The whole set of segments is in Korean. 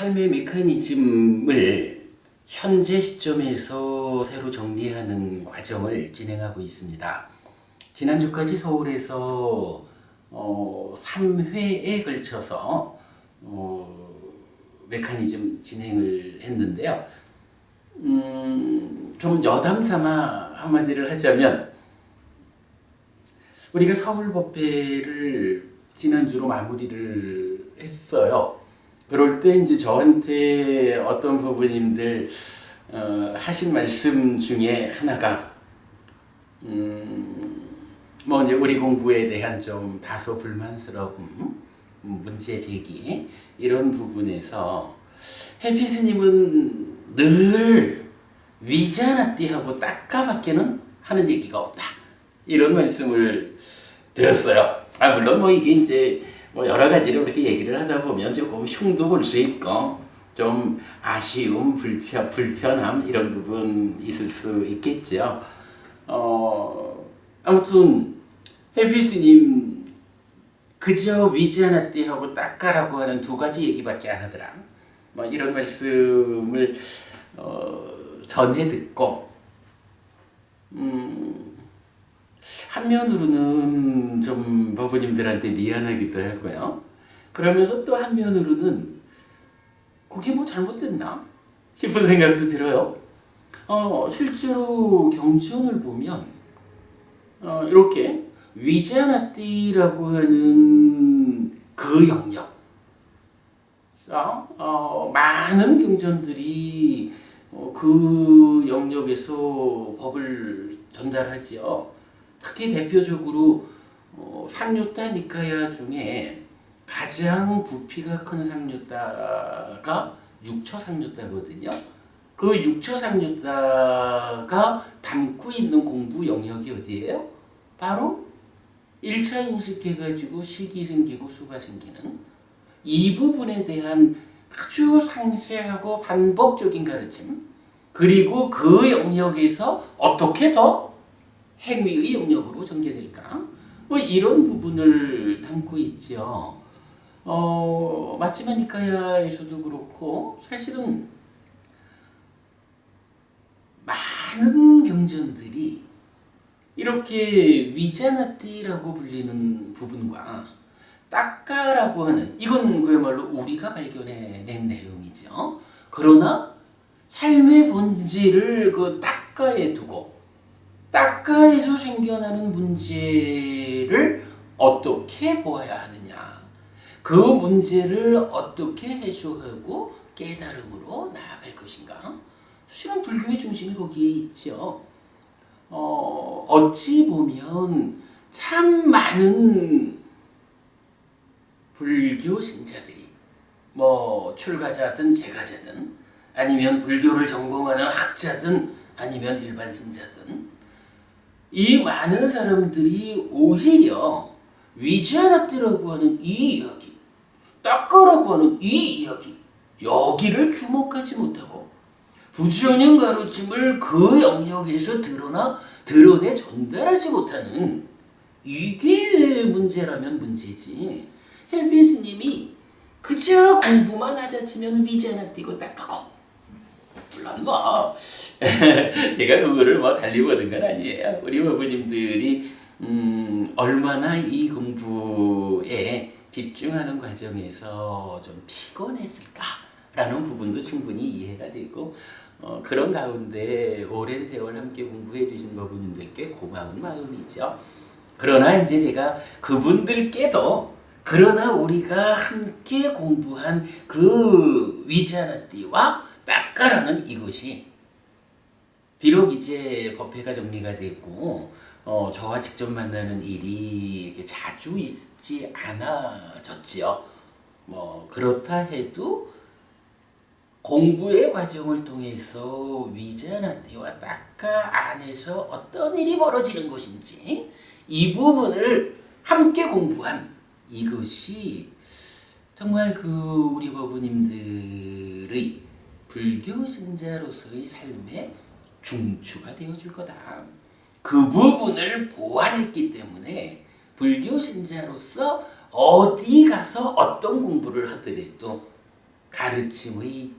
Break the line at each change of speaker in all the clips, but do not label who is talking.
삶의 메커니즘을 현재 시점에서 새로 정리하는 과정을 진행하고 있습니다. 지난주까지 서울에서 3회에 걸쳐서 메커니즘 진행을 했는데요. 좀 여담 삼아 한마디를 하자면 우리가 서울법회를 지난주로 마무리를 했어요. 그럴 때 이제 저한테 어떤 부부님들 하신 말씀 중에 하나가 뭐 이제 우리 공부에 대한 좀 다소 불만스러움, 문제 제기 이런 부분에서 해피 스님은 늘 위자나띠하고 딱가밖에는 하는 얘기가 없다. 이런 말씀을 드렸어요. 물론 뭐 이게 이제 뭐 여러 가지로 이렇게 얘기를 하다 보면 조금 흉도 볼 수 있고 좀 아쉬움, 불편함 이런 부분 있을 수 있겠죠. 아무튼 해피 스님 그저 위자나띠하고 딱가라고 하는 두 가지 얘기밖에 안 하더라. 뭐 이런 말씀을 전해 듣고 한면으로는 좀 법부님들한테 미안하기도 하고요. 그러면서 또 한면으로는 그게 뭐 잘못됐나 싶은 생각도 들어요. 실제로 경전을 보면 이렇게 위자나띠라고 하는 그 영역, 많은 경전들이 그 영역에서 법을 전달하지요. 특히 대표적으로 상류타 니카야 중에 가장 부피가 큰 상류타가 육처상류타거든요. 그 육처상류타가 담고 있는 공부 영역이 어디예요? 바로 1차 인식해가지고 식이 생기고 수가 생기는 이 부분에 대한 아주 상세하고 반복적인 가르침, 그리고 그 영역에서 어떻게 더 행위의 영역으로 전개될까? 뭐 이런 부분을 담고 있죠. 마지막 니카야에서도 그렇고 사실은 많은 경전들이 이렇게 위자나띠라고 불리는 부분과 딱가라고 하는, 이건 그야말로 우리가 발견해낸 내용이죠. 그러나 삶의 본질을 그 딱가에 두고 딱가에서 생겨나는 문제를 어떻게 보아야 하느냐, 그 문제를 어떻게 해소하고 깨달음으로 나아갈 것인가. 사실은 불교의 중심이 거기에 있죠. 어찌 보면 참 많은 불교 신자들이 뭐 출가자든 재가자든 아니면 불교를 전공하는 학자든 아니면 일반 신자든 이 많은 사람들이 오히려 위자나띠라고 하는 이 이야기, 딱가라고 하는 이 이야기, 여기를 주목하지 못하고 부처님 가르침을 그 영역에서 드러내 전달하지 못하는, 이게 문제라면 문제지. 헬비 스님이 그저 공부만 하자치면 위자나띠고 딱가고, 물론 뭐 제가 그거를 뭐 달리 보는 건 아니에요. 우리 부모님들이 얼마나 이 공부에 집중하는 과정에서 좀 피곤했을까라는 부분도 충분히 이해가 되고, 그런 가운데 오랜 세월 함께 공부해 주신 부모님들께 고마운 마음이죠. 그러나 이제 제가 그분들께도, 그러나 우리가 함께 공부한 그 위자나띠와 딱가라는 이것이 비록 이제 법회가 정리가 됐고 저와 직접 만나는 일이 이렇게 자주 있지 않아졌지요. 뭐 그렇다 해도 공부의 과정을 통해서 위자나띠와 딱가 안에서 어떤 일이 벌어지는 것인지 이 부분을 함께 공부한 이것이 정말 그 우리 법부님들의 불교 신자로서의 삶의 중추가 되어줄 거다. 그 부분을 보완했기 때문에 불교 신자로서 어디 가서 어떤 공부를 하더라도 가르침의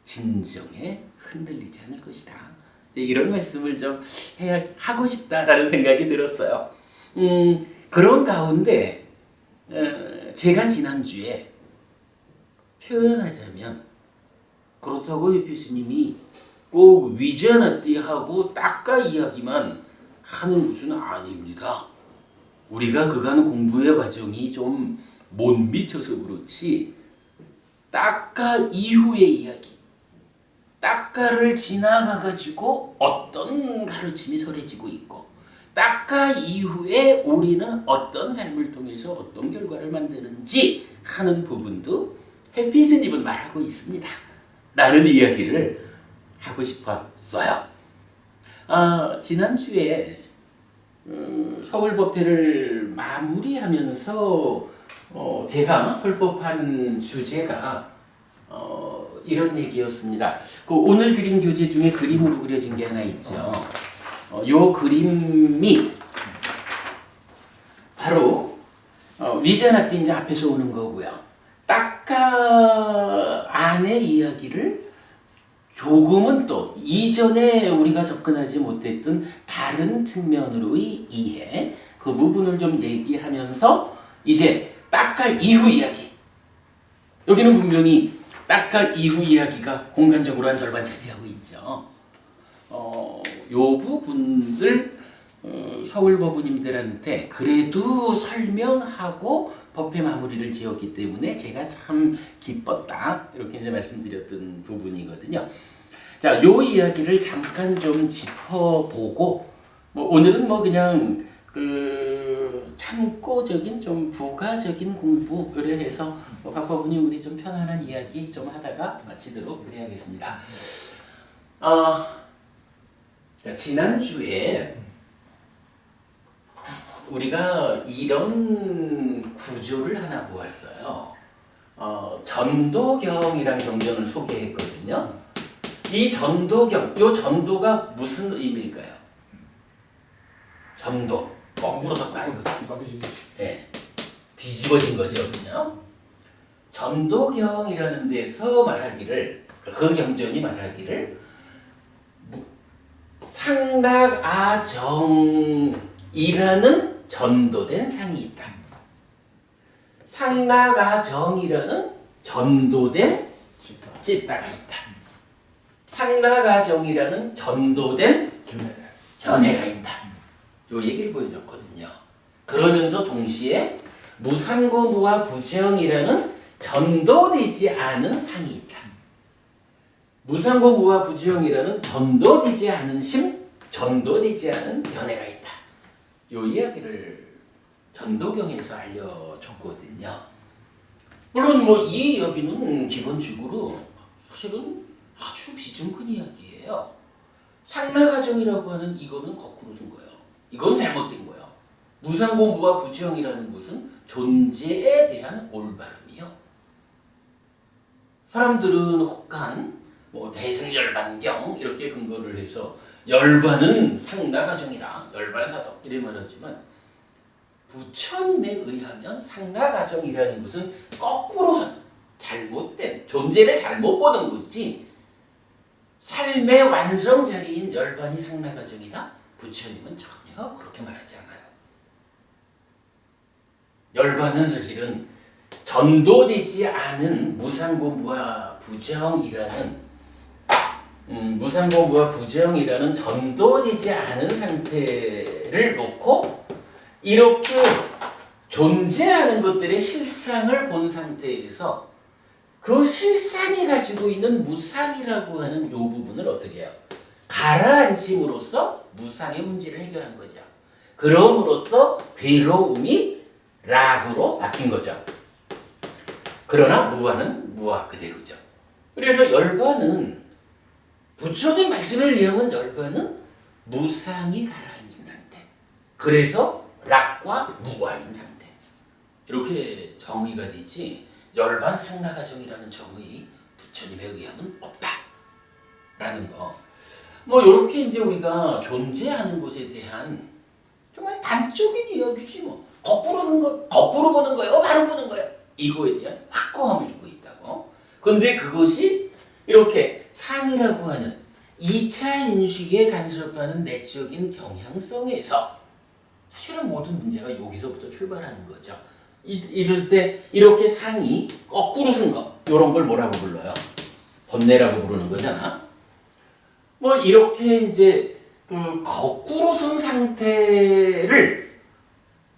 진정에 흔들리지 않을 것이다. 이제 이런 말씀을 좀 하고 싶다라는 생각이 들었어요. 그런 가운데 제가 지난주에 표현하자면 그렇다고 예수님이 꼭 위자나띠하고 닦아 이야기만 하는 것은 아닙니다. 우리가 그간 공부의 과정이 좀 못 미쳐서 그렇지 닦아 이후의 이야기, 닦아를 지나가가지고 어떤 가르침이 설해지고 있고 닦아 이후에 우리는 어떤 삶을 통해서 어떤 결과를 만드는지 하는 부분도 해피스님은 말하고 있습니다. 라는 이야기를 하고 싶었어요. 지난주에 서울법회를 마무리하면서 제가 설법한 주제가 이런 얘기였습니다. 그 오늘 드린 교재 중에 그림으로 그려진 게 하나 있죠. 요 그림이 바로 위자나띠 이제 앞에서 오는 거고요. 닦아 안의 이야기를 조금은 또 이전에 우리가 접근하지 못했던 다른 측면으로의 이해, 그 부분을 좀 얘기하면서 이제 닦아 이후 이야기. 여기는 분명히 닦아 이후 이야기가 공간적으로 한 절반 차지하고 있죠. 요 부분들 서울법우님들한테 그래도 설명하고 법회 마무리를 지었기 때문에 제가 참 기뻤다 이렇게 이제 말씀드렸던 부분이거든요. 자, 요 이야기를 잠깐 좀 짚어보고 오늘은 그냥 참고적인 좀 부가적인 공부 그래 해서 박법우님 우리 좀 편안한 이야기 좀 하다가 마치도록 그래야겠습니다. 자, 지난주에 우리가 이런 구조를 하나 보았어요. 전도경이란 경전을 소개했거든요. 이 전도경, 요 전도가 무슨 의미일까요? 전도, 거꾸로 섰다는 거죠. 네, 뒤집어진 거죠, 그죠? 전도경이라는 데서 말하기를, 그 경전이 말하기를 상락아정이라는 전도된 상이 있다. 상락아정이라는 전도된 찌따가 있다. 상락아정이라는 전도된 견해가 있다. 요 얘기를 보여줬거든요. 그러면서 동시에 무상고무와 부정이라는 전도되지 않은 상이 있다. 무상고무와 부정이라는 전도되지 않은 심, 전도되지 않은 견해가 있다. 요 이야기를 전도경에서 알려줬거든요. 물론 이 이야기는 기본적으로 사실은 아주 비중큰 이야기예요. 상락아정이라고 하는 이거는 거꾸로 된 거예요. 이건 잘못된 거예요. 무상공부와 부지형이라는 것은 존재에 대한 올바름이요. 사람들은 혹한 대승열반경 이렇게 근거를 해서 열반은 상락아정이다. 열반사덕 이래 말하지만 부처님에 의하면 상락아정이라는 것은 거꾸로선 잘못된 존재를 잘못 보는 거지 삶의 완성자리인 열반이 상락아정이다. 부처님은 전혀 그렇게 말하지 않아요. 열반은 사실은 전도되지 않은 무상고무와 부정이라는 전도되지 않은 상태를 놓고 이렇게 존재하는 것들의 실상을 본 상태에서 그 실상이 가지고 있는 무상이라고 하는 이 부분을 어떻게 해요? 가라앉힘으로써 무상의 문제를 해결한 거죠. 그럼으로써 괴로움이 락으로 바뀐 거죠. 그러나 무아는 무아 그대로죠. 그래서 열반은 부처님 말씀에 의하면 열반은 무상이 가라앉은 상태. 그래서 락과 무아인 상태. 이렇게 정의가 되지 열반 상락아정이라는 정의 부처님에 의하면 없다라는 거. 이렇게 이제 우리가 존재하는 것에 대한 정말 단적인 이야기지 거꾸로 보는 거예요, 바로 보는 거예요. 이거에 대한 확고함을 주고 있다고. 근데 그것이 이렇게 상이라고 하는 2차 인식에 간섭하는 내적인 경향성에서 사실은 모든 문제가 여기서부터 출발하는 거죠. 이럴 때 이렇게 상이 거꾸로 쓴 거, 이런 걸 뭐라고 불러요? 번뇌라고 부르는 거잖아. 뭐 이렇게 이제 그 거꾸로 쓴 상태를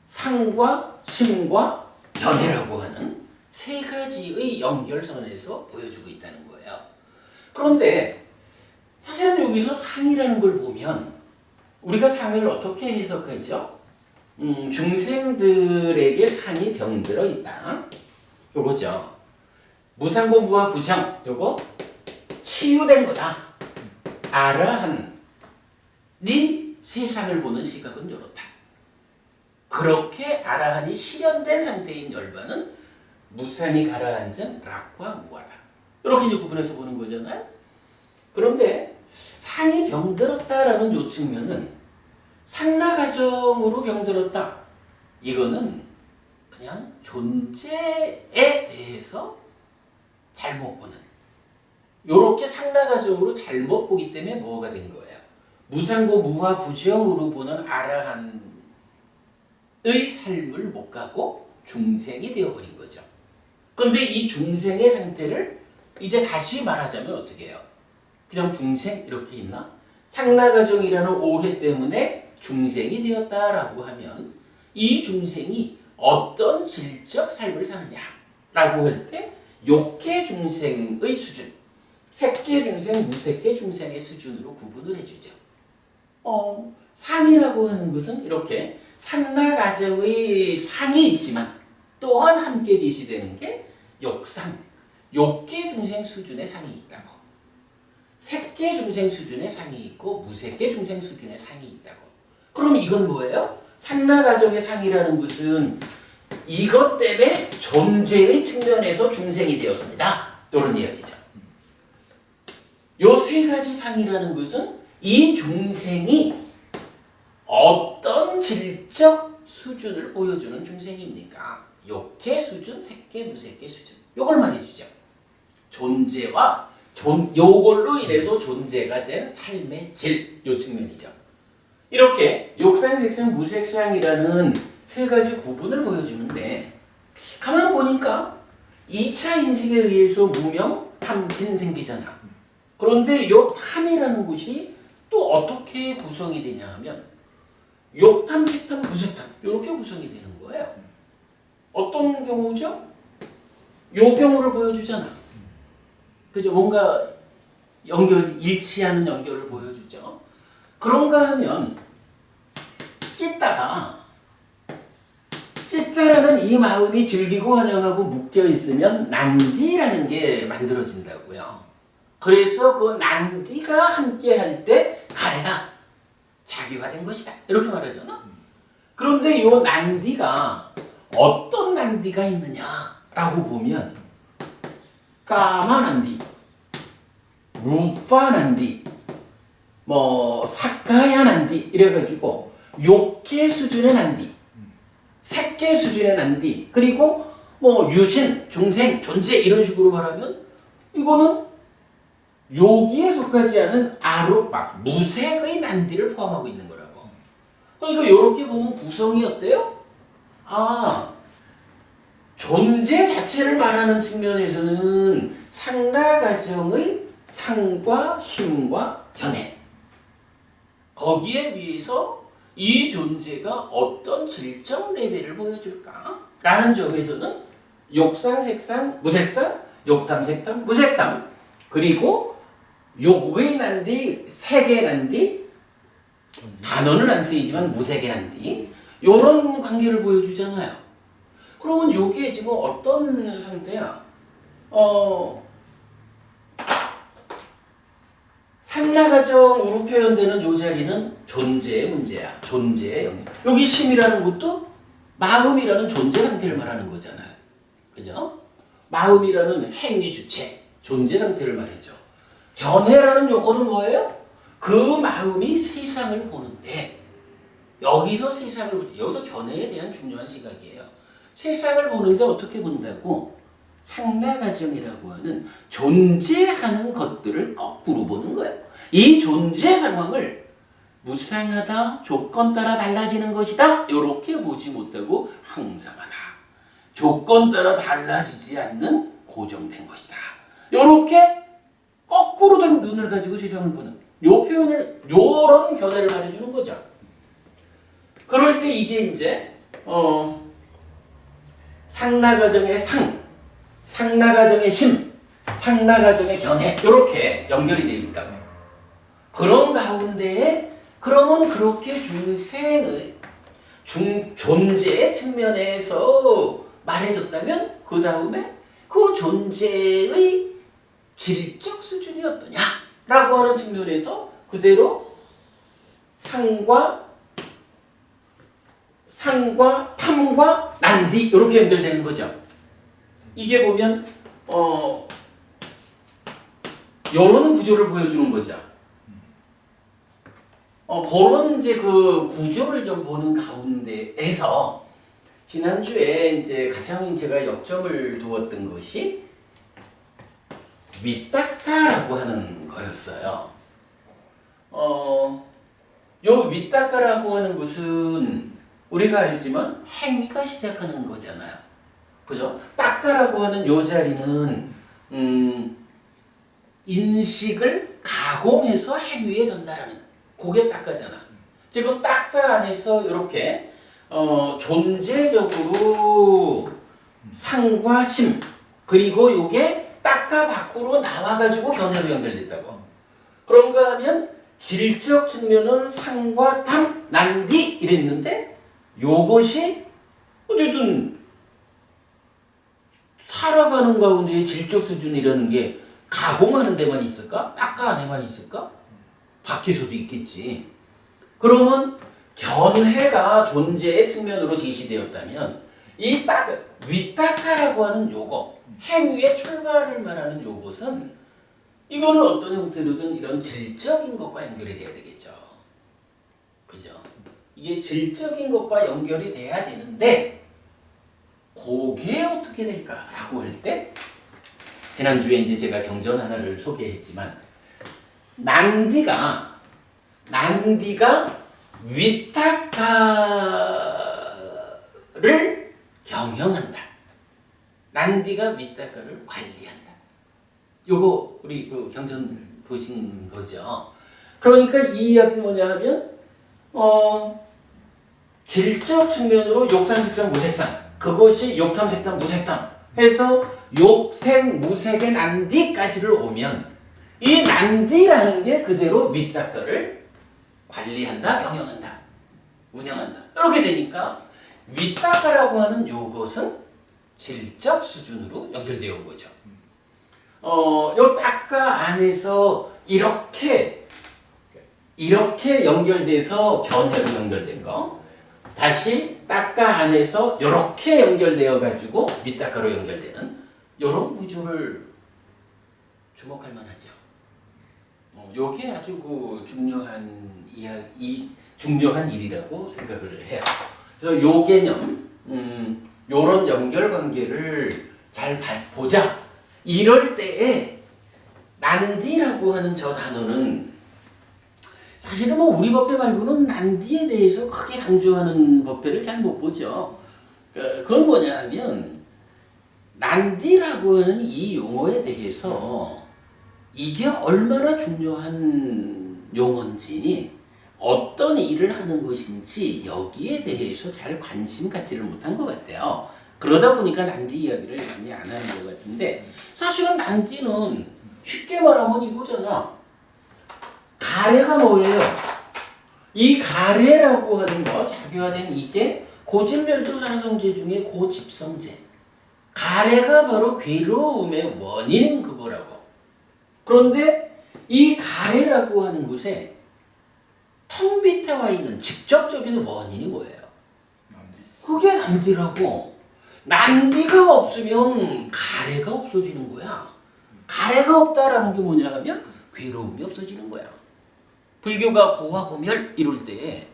상과 심과 변해라고 하는 세 가지의 연결선에서 보여주고 있다는 거예요. 그런데 사실은 여기서 상이라는 걸 보면 우리가 상을 어떻게 해석하죠? 중생들에게 상이 병들어 있다. 요거죠. 무상고 무와 부정, 요거 치유된 거다. 아라한 네 세상을 보는 시각은 요렇다. 그렇게 아라한이 실현된 상태인 열반은 무상이 가라앉은 락과 무아다. 이렇게 이제 구분해서 보는 거잖아요. 그런데 상이 병들었다라는 요 측면은 상나가정으로 병들었다. 이거는 그냥 존재에 대해서 잘못 보는, 요렇게 상나가정으로 잘못 보기 때문에 뭐가 된 거예요? 무상고 무와 부정으로 보는 아라한의 삶을 못 가고 중생이 되어버린 거죠. 근데 이 중생의 상태를 이제 다시 말하자면 어떻게 해요? 그냥 중생 이렇게 있나? 상나가정이라는 오해 때문에 중생이 되었다라고 하면 이 중생이 어떤 질적 삶을 사느냐라고 할 때 욕계 중생의 수준, 색계 중생, 무색계 중생의 수준으로 구분을 해주죠. 상이라고 하는 것은 이렇게 상나가정의 상이 있지만 또한 함께 제시되는 게 욕상, 욕계 중생 수준의 상이 있다고. 색계 중생 수준의 상이 있고 무색계 중생 수준의 상이 있다고. 그럼 이건 뭐예요? 상나가정의 상이라는 것은 이것 때문에 존재의 측면에서 중생이 되었습니다. 이런 이야기죠. 요 세 가지 상이라는 것은 이 중생이 어떤 질적 수준을 보여주는 중생입니까? 욕계 수준, 색계, 무색계 수준. 요걸 말해주죠. 존재와 요걸로 인해서 존재가 된 삶의 질, 요 측면이죠. 이렇게 욕상, 색상, 무색상이라는 세 가지 구분을 보여주는데 가만 보니까 2차 인식에 의해서 무명, 탐, 진 생기잖아. 그런데 요 탐이라는 것이 또 어떻게 구성이 되냐 하면 욕탐, 색탐, 무색탐 이렇게 구성이 되는 거예요. 어떤 경우죠? 요 경우를 보여주잖아. 그죠? 뭔가 일치하는 연결을 보여주죠. 그런가 하면 찢다라는 이 마음이 즐기고 환영하고 묶여 있으면 난디라는 게 만들어진다고요. 그래서 그 난디가 함께 할 때 가래다. 자기화된 것이다. 이렇게 말하잖아. 그런데 이 난디가 어떤 난디가 있느냐라고 보면 까마 난디, 루파 난디, 사카야 난디 이래가지고 욕계 수준의 난디, 색계 수준의 난디, 그리고 유진, 중생, 존재 이런 식으로 말하면 이거는 여기에 속하지 않은 아루파, 무색의 난디를 포함하고 있는 거라고. 그러니까 이렇게 보면 구성이 어때요? 존재 자체를 말하는 측면에서는 상나가정의 상과 심과 변해. 거기에 비해서 이 존재가 어떤 질적 레벨을 보여줄까? 라는 점에서는 욕상, 색상, 무색상, 욕탐, 색탐, 무색탐, 그리고 욕의 난디, 색의 난디, 단어는 안 쓰이지만 무색의 난디, 이런 관계를 보여주잖아요. 그러면 이게 지금 어떤 상태야? 상나가정으로 표현되는 요 자리는 존재의 문제야. 존재의 영역. 여기 심이라는 것도 마음이라는 존재 상태를 말하는 거잖아요. 그죠? 마음이라는 행위 주체, 존재 상태를 말해줘. 견해라는 요거는 뭐예요? 그 마음이 세상을 보는데 여기서 견해에 대한 중요한 시각이에요. 세상을 보는데 어떻게 본다고? 상나가정이라고 하는 존재하는 것들을 거꾸로 보는 거예요. 이 존재 상황을 무상하다, 조건 따라 달라지는 것이다, 이렇게 보지 못하고 항상하다, 조건 따라 달라지지 않는 고정된 것이다, 이렇게 거꾸로 된 눈을 가지고 세상을 보는 요 표현을, 요런 견해를 말해주는 거죠. 그럴 때 이게 이제 상나가정의 상, 상나가정의 심, 상나가정의 견해, 이렇게 연결이 되어 있다. 그런 가운데에 그러면 그렇게 중생의 존재의 측면에서 말해줬다면 그 다음에 그 존재의 질적 수준이 어떠냐라고 하는 측면에서 그대로 상과 탐과 난디 이렇게 연결되는 거죠. 이게 보면 이런 구조를 보여주는 거죠. 그런 이제 그 구조를 좀 보는 가운데에서 지난주에 이제 가장 제가 역점을 두었던 것이 위따까라고 하는 거였어요. 요 위따까라고 하는 것은 우리가 알지만 행위가 시작하는 거잖아요. 그죠? 따까라고 하는 요 자리는 인식을 가공해서 행위에 전달하는 그게 따까잖아. 지금 따까 안에서 이렇게 존재적으로 상과 심 그리고 요게 따까 밖으로 나와가지고 견해로 연결됐다고. 그런가 하면 질적 측면은 상과 탐, 난디 이랬는데 요것이 어쨌든 살아가는 가운데 질적 수준이라는 게 가공하는 데만 있을까? 따까 안에만 있을까? 밖에서도 있겠지. 그러면 견해가 존재의 측면으로 제시되었다면 이 위따까라고 하는 요거, 행위의 출발을 말하는 요것은 이거는 어떤 형태로든 이런 질적인 것과 연결이 돼야 되겠죠. 그죠? 이게 질적인 것과 연결이 돼야 되는데 그게 어떻게 될까라고 할 때 지난주에 이제 제가 경전 하나를 소개했지만 난디가 위따까를 경영한다. 난디가 위따까를 관리한다. 요거 우리 그 경전 보신 거죠. 그러니까 이 이야기는 뭐냐 하면 질적 측면으로 욕상식상 무색상 그것이 욕탐색탐 무색탐 해서 욕색 무색의 난디까지를 오면 이 난디라는 게 그대로 위따까를 관리한다, 경영한다, 운영한다. 이렇게 되니까 위따까라고 하는 요것은 질적 수준으로 연결되어 온 거죠. 요 따까 안에서 이렇게 연결돼서 견해로 연결된 거, 다시 따까 안에서 이렇게 연결되어 가지고 위따까로 연결되는 이런 구조를 주목할 만하죠. 요게 아주 그 중요한 일이라고 생각을 해요. 그래서 요 개념, 요런 연결 관계를 잘 보자. 이럴 때에 난디라고 하는 저 단어는 사실은 뭐 우리 법회 말고는 난디에 대해서 크게 강조하는 법회를 잘 못 보죠. 그건 뭐냐 하면 난디라고 하는 이 용어에 대해서 이게 얼마나 중요한 용어인지 어떤 일을 하는 것인지 여기에 대해서 잘 관심 갖지를 못한 것 같아요. 그러다 보니까 난디 이야기를 많이 안 하는 것 같은데 사실은 난디는 쉽게 말하면 이거잖아. 가래가 뭐예요? 이 가래라고 하는 거, 자비화된 이게 고진멸도 사성제 중에 고집성제. 가래가 바로 괴로움의 원인인 그거라고. 그런데 이 가래라고 하는 곳에 텅 밑에 와 있는 직접적인 원인이 뭐예요? 그게 난디라고. 난디가 없으면 가래가 없어지는 거야. 가래가 없다라는 게 뭐냐 하면 괴로움이 없어지는 거야. 불교가 고화고멸 이럴 때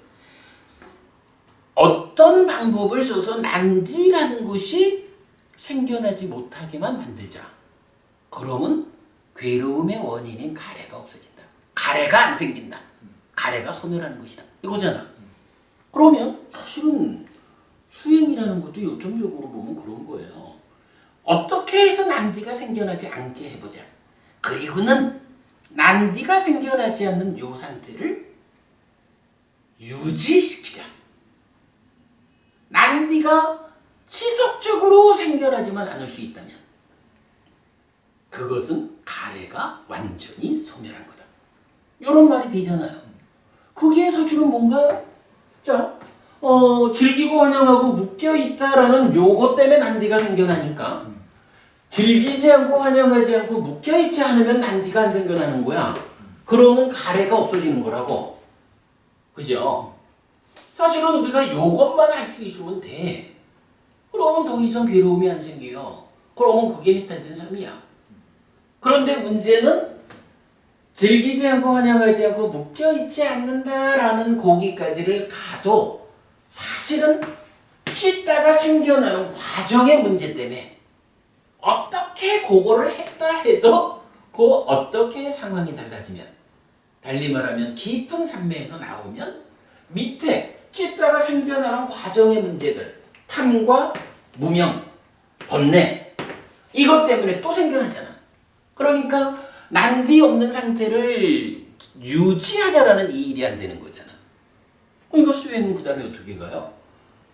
어떤 방법을 써서 난디라는 것이 생겨나지 못하게만 만들자. 그러면 괴로움의 원인인 가래가 없어진다. 가래가 안 생긴다. 가래가 소멸하는 것이다. 이거잖아. 그러면 사실은 수행이라는 것도 요점적으로 보면 그런 거예요. 어떻게 해서 난디가 생겨나지 않게 해보자. 그리고는 난디가 생겨나지 않는 요 상태를 유지시키자. 난디가 지속적으로 생겨나지만 않을 수 있다면 그것은 가래가 완전히 소멸한 거다. 이런 말이 되잖아요. 그게 사실은 뭔가 자, 즐기고 환영하고 묶여있다라는 요거 때문에 난디가 생겨나니까 즐기지 않고 환영하지 않고 묶여있지 않으면 난디가 안 생겨나는 거야. 그러면 가래가 없어지는 거라고. 그죠? 사실은 우리가 요것만 할 수 있으면 돼. 그러면 더 이상 괴로움이 안 생겨요. 그러면 그게 해탈된 삶이야. 그런데 문제는 즐기지 않고 환영하지 않고 묶여있지 않는다라는 거기까지를 가도 사실은 씻다가 생겨나는 과정의 문제 때문에 어떻게 그거를 했다 해도 그 어떻게 상황이 달라지면 달리 말하면 깊은 산매에서 나오면 밑에 씻다가 생겨나는 과정의 문제들 탐과 무명, 번뇌 이것 때문에 또 생겨나잖아. 그러니까 난디 없는 상태를 유지하자라는 이 일이 안 되는 거잖아. 그러니까 수행은 그 다음에 어떻게 가요?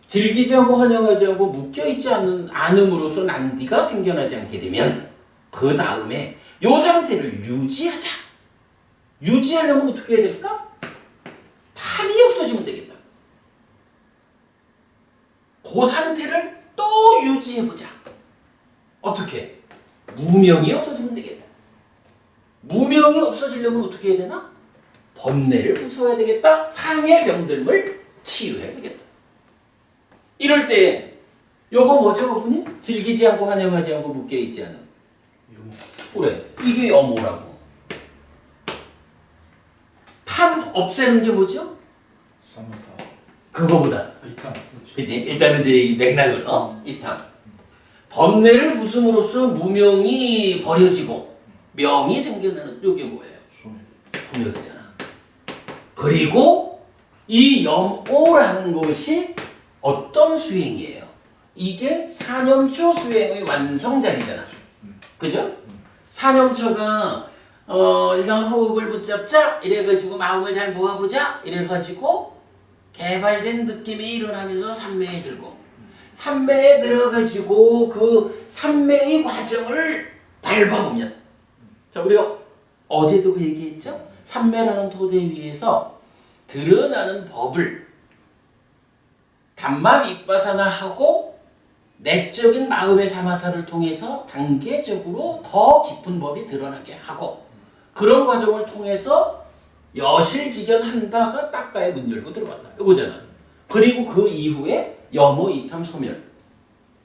즐기지 않고 환영하지 않고 묶여있지 않음으로써 난디가 생겨나지 않게 되면 그 다음에 요 상태를 유지하자. 유지하려면 어떻게 해야 될까? 탐이 없어지면 되겠다. 그 상태를 또 유지해보자. 어떻게? 무명이 없어지면 되겠다. 무명이 없어지려면 어떻게 해야 되나? 번뇌를 부숴야 되겠다. 상해 병들을 치유해야 되겠다. 이럴 때 요거 뭐죠, 그분이? 즐기지 않고 환영하지 않고 묶여있지 않음. 그래, 이게 염오라고. 탐 없애는 게 뭐죠?
사마타.
그거보다.
이탐.
그치? 일단은 이제 이 맥락을 이탐. 번뇌를 부숨으로써 무명이 버려지고 명이 생겨나는 요게 뭐예요? 소멸이잖아. 그리고 이 염오라는 것이 어떤 수행이에요? 이게 사념초 수행의 완성작이잖아. 그죠? 사념초가 일단 호흡을 붙잡자 이래가지고 마음을 잘 모아보자 이래가지고 개발된 느낌이 일어나면서 삼매에 들고 삼매에 들어가지고 그 삼매의 과정을 밟아오면 자 우리가 어제도 그 얘기했죠? 삼매라는 토대 위에서 드러나는 법을 담마 윗바사나하고 내적인 마음의 사마타를 통해서 단계적으로 더 깊은 법이 드러나게 하고 그런 과정을 통해서 여실직연한다가 딱가에 문 열고 들어갔다. 이거잖아. 그리고 그 이후에 염오, 이탐, 소멸.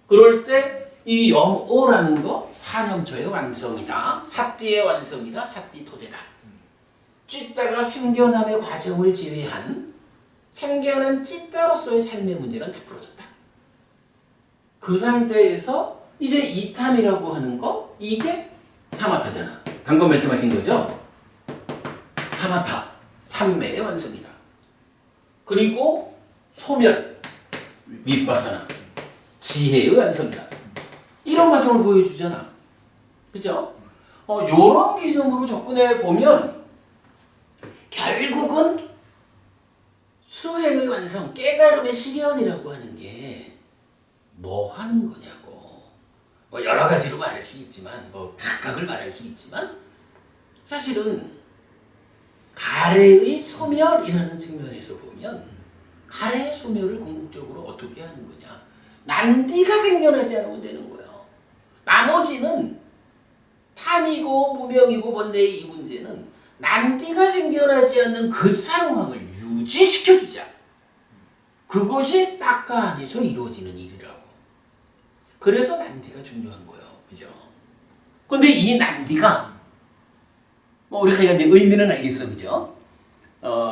그럴 때 이 염오라는 거 사념초의 완성이다. 사띠의 완성이다. 사띠 토대다. 찢다가 생겨남의 과정을 제외한 생겨난 찢다로서의 삶의 문제는 다 풀어졌다. 그 상태에서 이제 이탐이라고 하는 거 이게 사마타잖아. 방금 말씀하신 거죠? 사마타, 삼매의 완성이다. 그리고 소멸, 윗바사나, 지혜의 완성이다. 이런 과정을 보여주잖아. 그죠? 요런 개념으로 접근해 보면 결국은 수행의 완성, 깨달음의 실현이라고 하는 게 뭐 하는 거냐고. 뭐 여러 가지로 말할 수 있지만, 뭐 각각을 말할 수 있지만, 사실은 가래의 소멸이라는 측면에서 보면 가래의 소멸을 궁극적으로 어떻게 하는 거냐. 난디가 생겨나지 않으면 되는 거예요. 나머지는 탐이고 무명이고 번뇌의 이 문제는 난디가 생겨나지 않는 그 상황을 유지시켜주자. 그것이 딱가 안에서 이루어지는 일이라고. 그래서 난디가 중요한 거예요. 그죠? 근데 이 난디가 뭐 우리가 이제 의미는 알겠어. 그죠?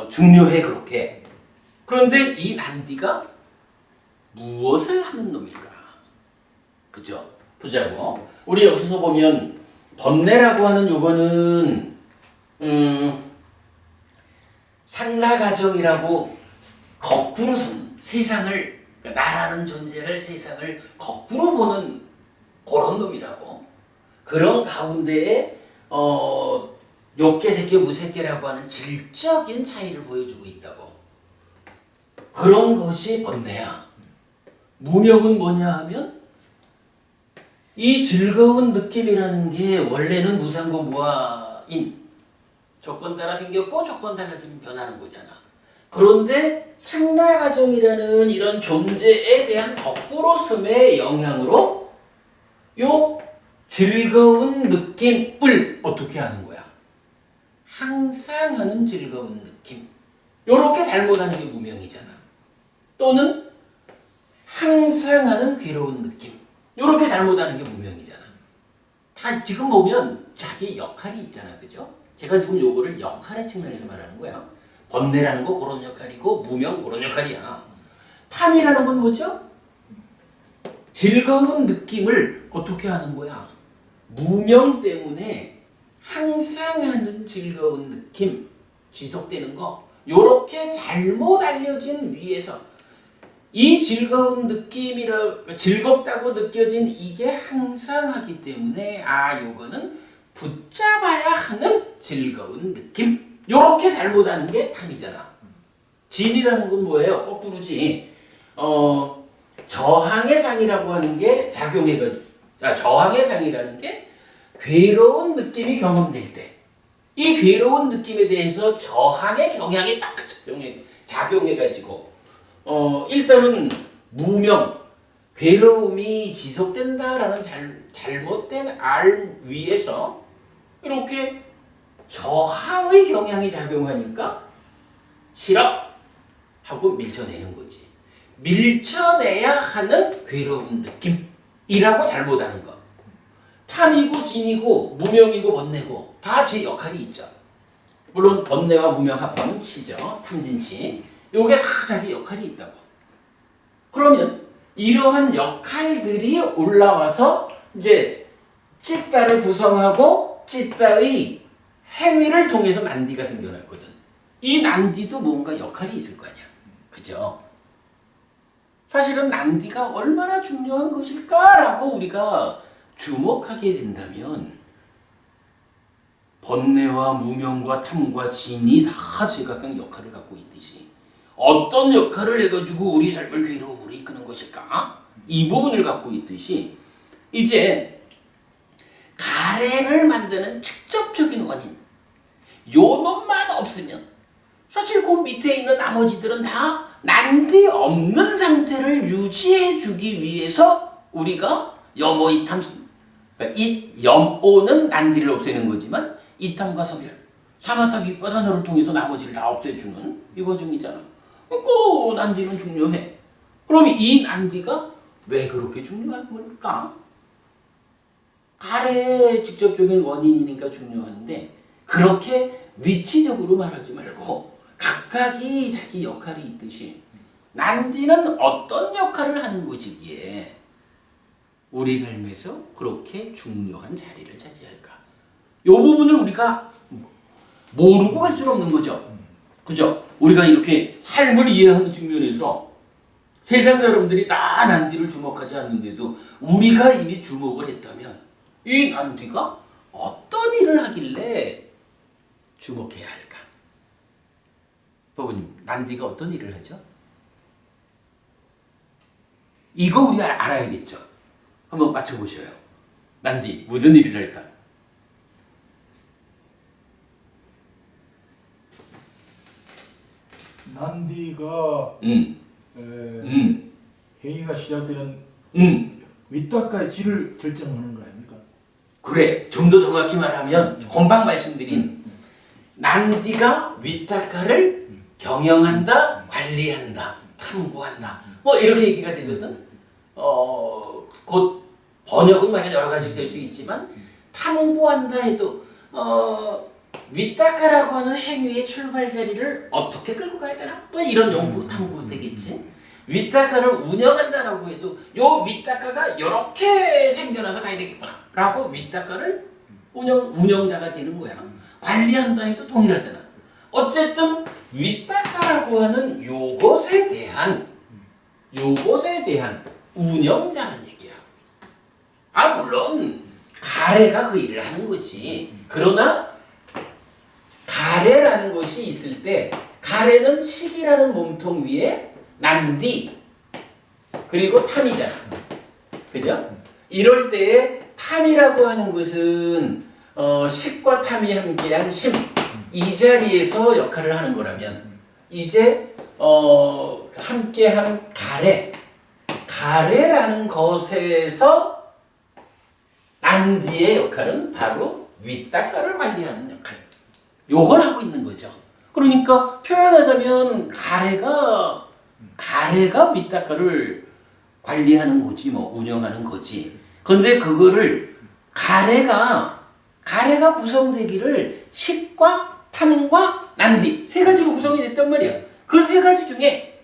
중요해 그렇게. 그런데 이 난디가 무엇을 하는 놈일까? 그죠? 보자고. 우리 여기서 보면 번뇌라고 하는 요거는 상라가정이라고 거꾸로 세상을, 그러니까 나라는 존재를, 세상을 거꾸로 보는 그런 놈이라고. 그런 가운데에 욕계, 색계, 무색계라고 하는 질적인 차이를 보여주고 있다고. 그런 것이 번뇌야. 무명은 뭐냐 하면 이 즐거운 느낌이라는 게 원래는 무상고 무아인, 조건 따라 생겼고 조건 달라지면 변하는 거잖아. 그런데 상라가정이라는 이런 존재에 대한 거꾸로섬의 영향으로 요 즐거운 느낌을 어떻게 하는 거야? 항상 하는 즐거운 느낌. 요렇게 잘못하는 게 무명이잖아. 또는 항상 하는 괴로운 느낌. 요렇게 잘못하는 게 무명이잖아. 다 지금 보면 자기 역할이 있잖아. 그죠? 제가 지금 요거를 역할의 측면에서 말하는 거야. 번뇌라는 거 그런 역할이고 무명 그런 역할이야. 탐이라는 건 뭐죠? 즐거운 느낌을 어떻게 하는 거야? 무명 때문에 항상 하는 즐거운 느낌, 지속되는 거, 요렇게 잘못 알려진 위에서 이 즐거운 느낌이라, 즐겁다고 느껴진 이게 항상 하기 때문에 요거는 붙잡아야 하는 즐거운 느낌, 요렇게 잘못하는 게 탐이잖아. 진이라는 건 뭐예요? 거꾸로지. 저항의 상이라고 하는 게 저항의 상이라는 게 괴로운 느낌이 경험될 때, 이 괴로운 느낌에 대해서 저항의 경향이 딱 작용해가지고 일단은 무명, 괴로움이 지속된다라는 잘못된 알 위에서 이렇게 저항의 경향이 작용하니까 싫어 하고 밀쳐내는 거지. 밀쳐내야 하는 괴로운 느낌이라고 잘못하는 거. 탐이고 진이고 무명이고 번뇌고 다 제 역할이 있죠. 물론 번뇌와 무명 합하면 치죠. 탐진치. 요게 다 자기 역할이 있다고. 그러면 이러한 역할들이 올라와서 이제 찌따를 구성하고 찌따의 행위를 통해서 난디가 생겨났거든. 이 난디도 뭔가 역할이 있을 거 아니야. 그죠? 사실은 난디가 얼마나 중요한 것일까라고 우리가 주목하게 된다면 번뇌와 무명과 탐과 진이 다 제각각 역할을 갖고 있듯이 어떤 역할을 해가지고 우리 삶을 괴로움으로 이끄는 것일까? 이 부분을 갖고 있듯이 이제 가래를 만드는 직접적인 원인, 요 놈만 없으면 사실 그 밑에 있는 나머지들은 다 난디 없는 상태를 유지해주기 위해서 우리가 염오, 이탐, 이 염오는 난디를 없애는 거지만 이탐과 소멸, 사마타 윗바사노를 통해서 나머지를 다 없애주는 이 과정이잖아. 그 난디는 중요해. 그럼 이 난디가 왜 그렇게 중요한 걸까? 가래의 직접적인 원인이니까 중요한데 그렇게 위치적으로 말하지 말고 각각이 자기 역할이 있듯이 난디는 어떤 역할을 하는 것이기에 우리 삶에서 그렇게 중요한 자리를 차지할까? 이 부분을 우리가 모르고 갈 수는 없는 거죠. 그죠? 우리가 이렇게 삶을 이해하는 측면에서 세상 사람들이 다 난디를 주목하지 않는데도 우리가 이미 주목을 했다면 이 난디가 어떤 일을 하길래 주목해야 할까? 부모님, 난디가 어떤 일을 하죠? 이거 우리 알아야겠죠? 한번 맞춰보셔요. 난디, 무슨 일을 할까?
난디가 행위가 시작되는 윗닦아의 질을 결정하는 거 아닙니까?
그래, 좀 더 정확히 말하면 금방 말씀드린 난디가 윗닦아를 경영한다, 관리한다, 탐구한다 뭐 이렇게 얘기가 되거든. 곧 번역은 만약 여러 가지 될 수 있지만 탐구한다 해도 윗닦아라고 하는 행위의 출발 자리를 어떻게 끌고 가야 되나? 뭐 이런 연구, 탐구 되겠지. 위탁가를 운영한다라고 해도 요 위탁가가 이렇게 생겨나서 가야 되겠구나 라고 위탁가를 운영자가 되는 거야. 관리한다 해도 동일하잖아. 어쨌든 위탁가라고 하는 요것에 대한 운영자는 얘기야. 물론 가래가 그 일을 하는 거지. 그러나 가래라는 것이 있을 때 가래는 식이라는 몸통 위에 난디 그리고 탐이잖아. 그죠? 이럴 때에 탐이라고 하는 것은 식과 탐이 함께한 심. 이 자리에서 역할을 하는 거라면 이제 함께한 가래라는 것에서 난디의 역할은 바로 윗닦아를 관리하는 역할. 요걸 하고 있는 거죠. 그러니까 표현하자면 가래가 윗닦아를 관리하는 거지 뭐 운영하는 거지. 근데 그거를 가래가 구성되기를 식과 탐과 난디 세 가지로 구성이 됐단 말이야. 그 세 가지 중에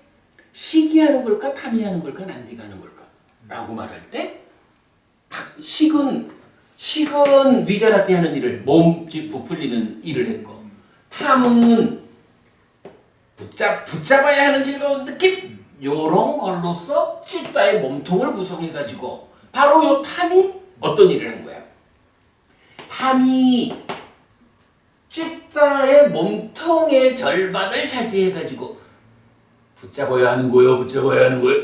식이 하는 걸까 탐이 하는 걸까 난디가 하는 걸까 라고 말할 때 식은 위자라티 하는 일을 몸집 부풀리는 일을 했고 탐은 붙잡아야 하는 즐거운 느낌 요런 걸로써 찌따의 몸통을 구성해가지고 바로 요 탐이 어떤 일을 한 거야. 탐이 찌따의 몸통의 절반을 차지해가지고 붙잡아야 하는 거요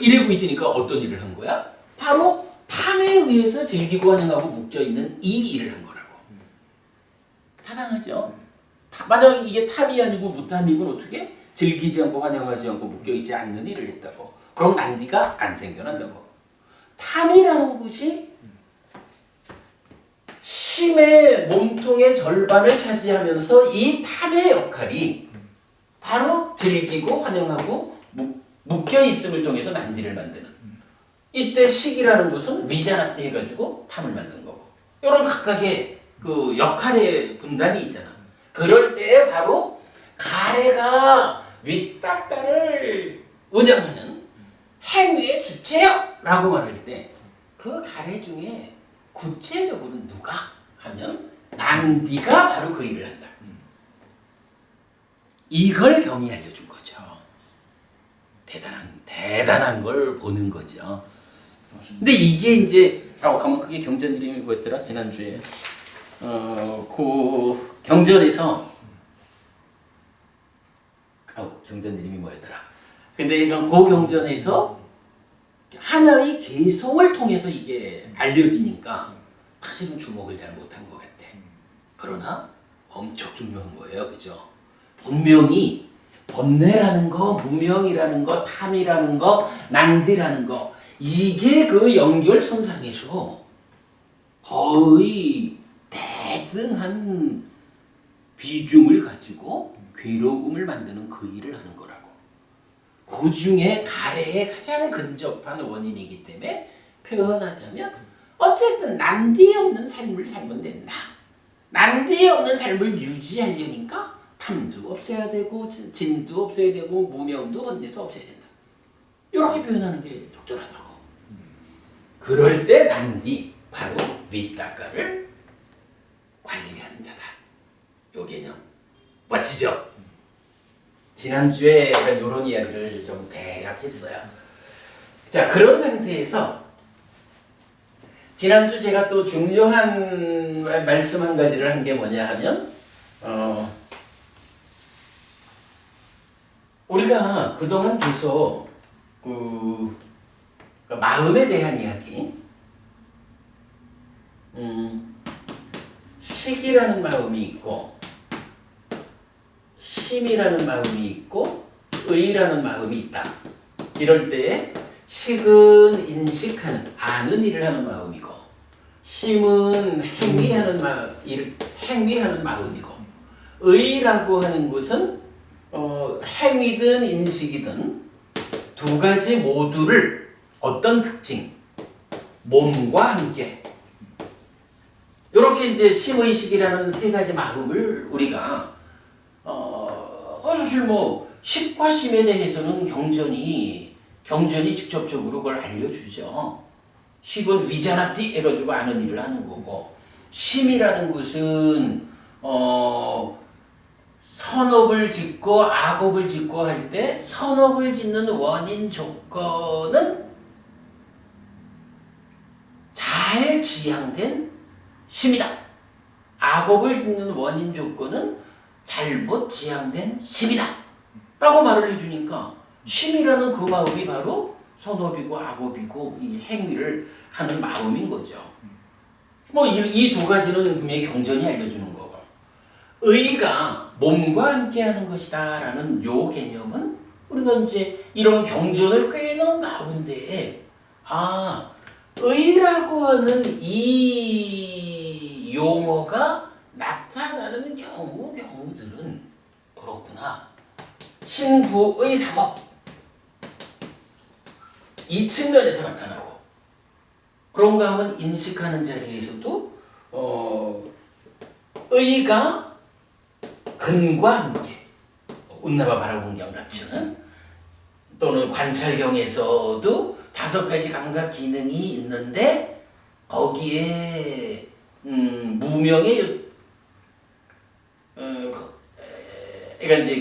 이러고 있으니까 어떤 일을 한 거야? 바로 탐에 의해서 즐기고 환영하고 묶여있는 이 일을 한 거라고. 타당하죠? 만약에 이게 탐이 아니고 무탐이면 어떻게? 즐기지 않고 환영하지 않고 묶여있지 않는 일을 했다고. 그럼 난디가 안 생겨난다고. 탐이라는 것이 심의 몸통의 절반을 차지하면서 이 탐의 역할이 바로 즐기고 환영하고 묶여있음을 통해서 난디를 만드는. 이때 식이라는 것은 위자라티 해가지고 탐을 만든 거고. 이런 각각의 그 역할의 분단이 있잖아. 그럴 때 바로 가래가 윗닦아를 운영하는 행위의 주체요! 라고 말할 때 그 가래 중에 구체적으로 누가 하면 난디가 바로 그 일을 한다. 이걸 경이 알려준 거죠. 대단한 걸 보는 거죠. 근데 이게 이제 가면 그게 경전 이름이 뭐였더라? 지난주에 그 경전에서 경전 이름이 뭐였더라? 근데 그 경전에서 하나의 개성을 통해서 이게 알려지니까 사실은 주목을 잘 못한 것 같아. 그러나 엄청 중요한 거예요, 그죠? 분명히 번뇌라는 거, 무명이라는 거, 탐이라는 거, 난디라는 거 이게 그 연결선상에서 거의 대등한 비중을 가지고 괴로움을 만드는 그 일을 하는 거라고. 그 중에 가래에 가장 근접한 원인이기 때문에 표현하자면 어쨌든 난디 없는 삶을 살면 된다. 난디 없는 삶을 유지하려니까 탐도 없애야 되고 진도 없애야 되고 무명도 번뇌도 없애야 된다. 이렇게 표현하는 게 적절하다고. 그럴 때 난디 바로 윗닦아를 관리하는 자다. 요 개념 멋지죠? 지난주에 이런 이야기를 좀 대략 했어요. 자, 그런 상태에서 지난주 제가 또 중요한 말씀 한 가지를 한 게 뭐냐 하면 우리가 그동안 계속 마음에 대한 이야기 식이라는 마음이 있고 심이라는 마음이 있고 의라는 마음이 있다. 이럴 때에 식은 인식하는 아는 일을 하는 마음이고 심은 행위하는 마음이고 의라고 하는 것은 행위든 인식이든 두 가지 모두를 어떤 특징 몸과 함께 이렇게 이제 심의식이라는 세 가지 마음을 우리가 사실 뭐 식과 심에 대해서는 경전이 경전이 직접적으로 그걸 알려주죠. 식은 위자나띠 해가지고 아는 일을 하는 거고, 심이라는 것은 선업을 짓고 악업을 짓고 할 때 선업을 짓는 원인 조건은 잘 지향된 심이다. 악업을 짓는 원인 조건은 잘못 지향된 심이다. 라고 말을 해주니까 심이라는 그 마음이 바로 선업이고 악업이고 이 행위를 하는 마음인 거죠. 뭐 이 두 가지는 분명히 경전이 알려주는 거고, 의가 몸과 함께 하는 것이다 라는 요 개념은 우리가 이제 이런 경전을 꿰는 가운데 의라고 하는 이 용어가 나타나는 경우들은 그렇구나. 신구의 삼업 이 측면에서 나타나고, 그런가 하면 인식하는 자리에서도 의가 근과 함께, 운나바 바라본경 같죠. 또는 관찰경에서도 5가지 감각 기능이 있는데 거기에 무명의 그러니까 이제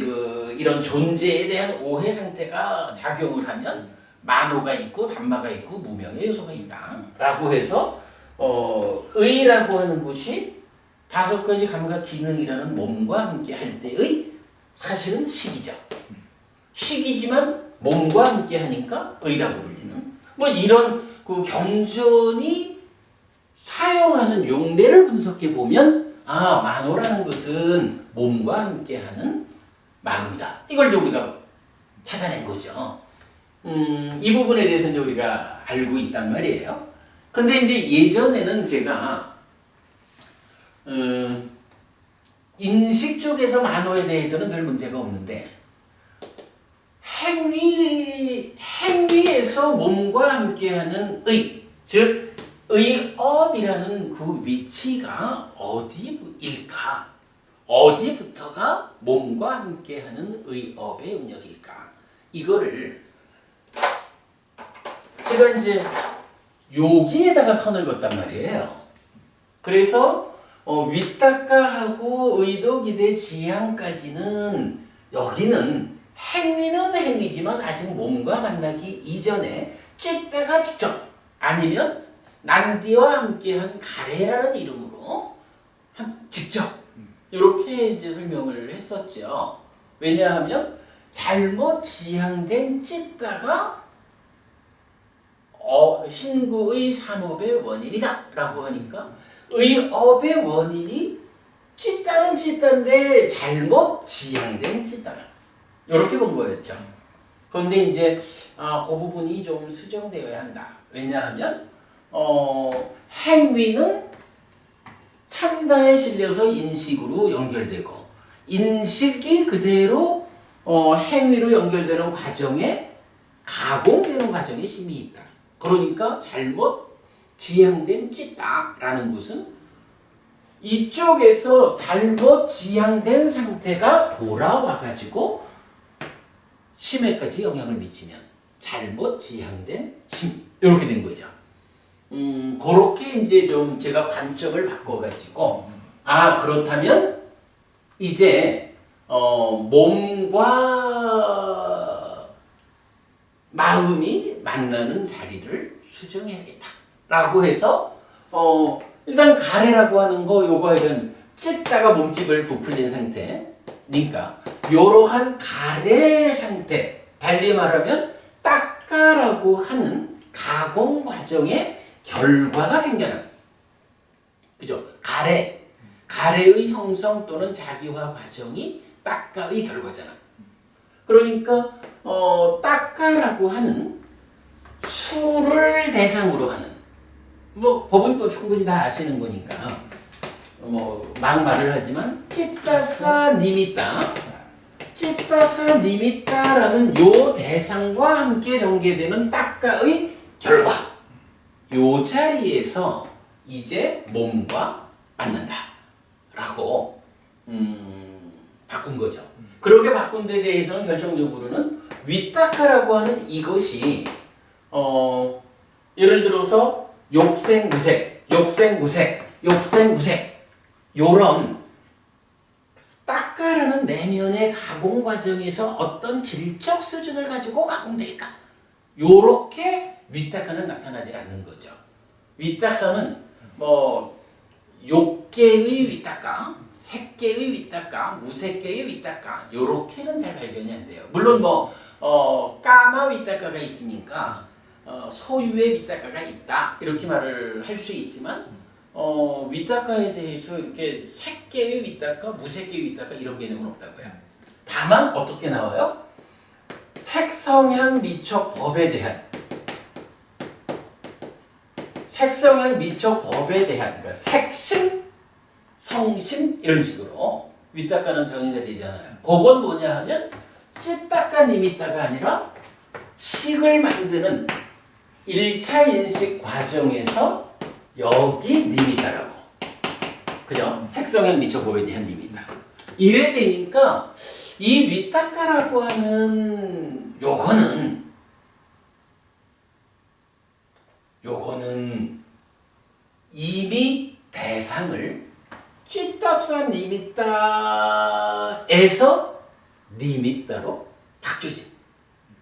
이런 존재에 대한 오해 상태가 작용을 하면 만호가 있고 단마가 있고 무명의 요소가 있다라고 해서 의라고 하는 것이 5가지 감각 기능이라는 몸과 함께 할 때의 사실은 식이죠. 식이지만 몸과 함께 하니까 의라고 불리는 뭐 이런 그 경전이 사용하는 용례를 분석해 보면 만호라는 것은 몸과 함께 하는 마음이다. 이걸 이제 우리가 찾아낸 거죠. 이 부분에 대해서 이제 우리가 알고 있단 말이에요. 근데 이제 예전에는 제가 인식 쪽에서 만호에 대해서는 별 문제가 없는데 행위에서 몸과 함께하는 의, 즉 의업이라는 그 위치가 어디일까? 어디부터가 몸과 함께하는 의업의 영역일까? 이거를 제가 이제 여기에다가 선을 긋단 말이에요. 그래서 윗닦아하고 의도 기대 지향까지는 여기는 행위는 행위지만 아직 몸과 만나기 이전에 찢다가 직접 아니면 난디와 함께한 가래라는 이름으로 직접 이렇게 이제 설명을 했었죠. 왜냐하면 잘못 지향된 찢다가 신구의 삼업의 원인이다 라고 하니까 의업의 원인이 찢다는 찢다인데 잘못 지향된 찢다다. 이렇게 본 거였죠. 그런데 이제 그 부분이 좀 수정되어야 한다. 왜냐하면 행위는 참다에 실려서 인식으로 연결되고 인식이 그대로 행위로 연결되는 과정에 가공되는 과정에 심이 있다. 그러니까 잘못 지향된 찢다라는 것은 이쪽에서 잘못 지향된 상태가 돌아와가지고 심에까지 영향을 미치면 잘못 지향된 심 이렇게 된 거죠. 그렇게 이제 좀 제가 관점을 바꿔가지고 그렇다면 이제 몸과 마음이 만나는 자리를 수정해야겠다라고 해서 일단 가래라고 하는 거 요거 이런 찢다가 몸집을 부풀린 상태니까 이러한 가래 상태, 달리 말하면 닦아라고 하는 가공 과정의 결과가 생겨난, 그죠? 가래의 형성 또는 자기화 과정이 닦아의 결과잖아. 그러니까 닦아라고 하는 수를 대상으로 하는, 뭐 법은 또 충분히 다 아시는 거니까 막 말을 하지만 찢다사 니미따, 찢다사 니미따라는 요 대상과 함께 전개되는 닦아의 결과, 요 자리에서 이제 몸과 만난다라고 바꾼 거죠. 그렇게 바꾼 데 대해서는 결정적으로는 위탁가라고 하는 이것이 예를 들어서 욕생무색, 욕생무색, 욕생무색 요런 닦아라는 내면의 가공 과정에서 어떤 질적 수준을 가지고 가공될까? 요렇게 위탁가는 나타나지 않는 거죠. 위탁가는 뭐 욕계의 위탁가, 색계의 위탁가, 무색계의 위탁가 요렇게는 잘 발견이 안 돼요. 물론 뭐 까마 위탁가가 있으니까 소유의 위탁가가 있다 이렇게 말을 할 수 있지만 위탁가에 대해서 이렇게 색계의 위탁가, 무색계의 위탁가 이런 개념은 없다고요. 다만 어떻게 나와요? 색성향 미적 법에 대한 색성향 미적 법에 대한 그러니까 색심, 성심 이런 식으로 위탁가는 정의가 되잖아요. 그건 뭐냐 하면 찌따까 니미따가 아니라 식을 만드는 1차 인식 과정에서 여기 니미따라고 그죠? 색성향 미적 법에 대한 니미따 이래 되니까 이 위탁가라고 하는 요거는 이미 대상을 찌따스한 니미따에서 니미따로 바뀌어진.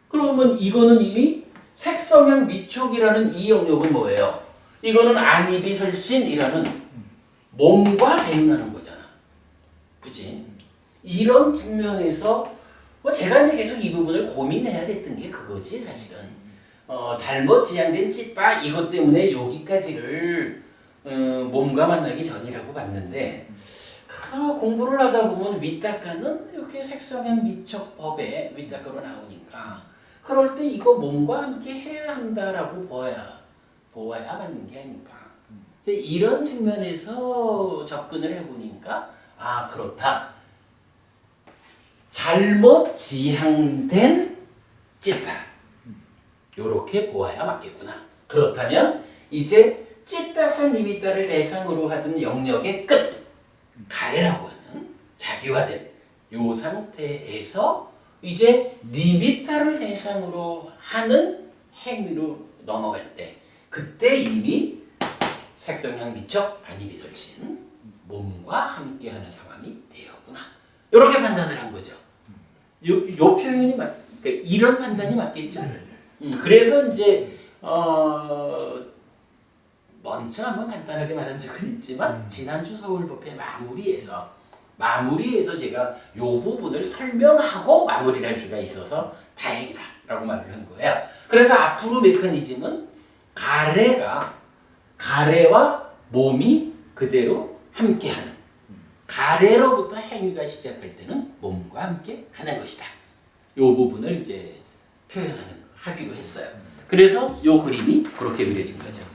그러면 이거는 이미 색성향 미촉이라는 이 영역은 뭐예요? 이거는 안이비설신이라는 몸과 대응하는 거잖아. 그치? 이런 측면에서 뭐 제가 이제 계속 이 부분을 고민해야 됐던 게 그거지 사실은. 잘못 지향된 찌빠 이것 때문에 여기까지를 몸과 만나기 전이라고 봤는데 공부를 하다 보면 위탁가는 이렇게 색성향 미적 법에 위탁가로 나오니까 그럴 때 이거 몸과 함께 해야 한다라고 보아야 맞는 게 아닐까. 이런 측면에서 접근을 해보니까 아 그렇다. 잘못 지향된 찌따 요렇게 보아야 맞겠구나. 그렇다면 이제 찌따사 니미따를 대상으로 하던 영역의 끝 가래라고 하는 자기화된 요 상태에서 이제 니미따를 대상으로 하는 행위로 넘어갈 때 그때 이미 색성향 미적 안이비설신 몸과 함께하는 상황이 되었구나. 이렇게 판단을 한 거죠. 요 표현이 그러니까 이런 판단이 맞겠죠. 그래서 이제 먼저 한번 간단하게 말한 적은 있지만 지난주 서울법회 마무리에서 제가 요 부분을 설명하고 마무리를 할 수가 있어서 다행이다라고 말을 한 거예요. 그래서 앞으로 메커니즘은 가래와 몸이 그대로 함께하는 가래로부터 행위가 시작할 때는 몸과 함께 하는 것이다. 요 부분을 이제 하기로 했어요. 그래서 요 그림이 그렇게 그려진 거죠.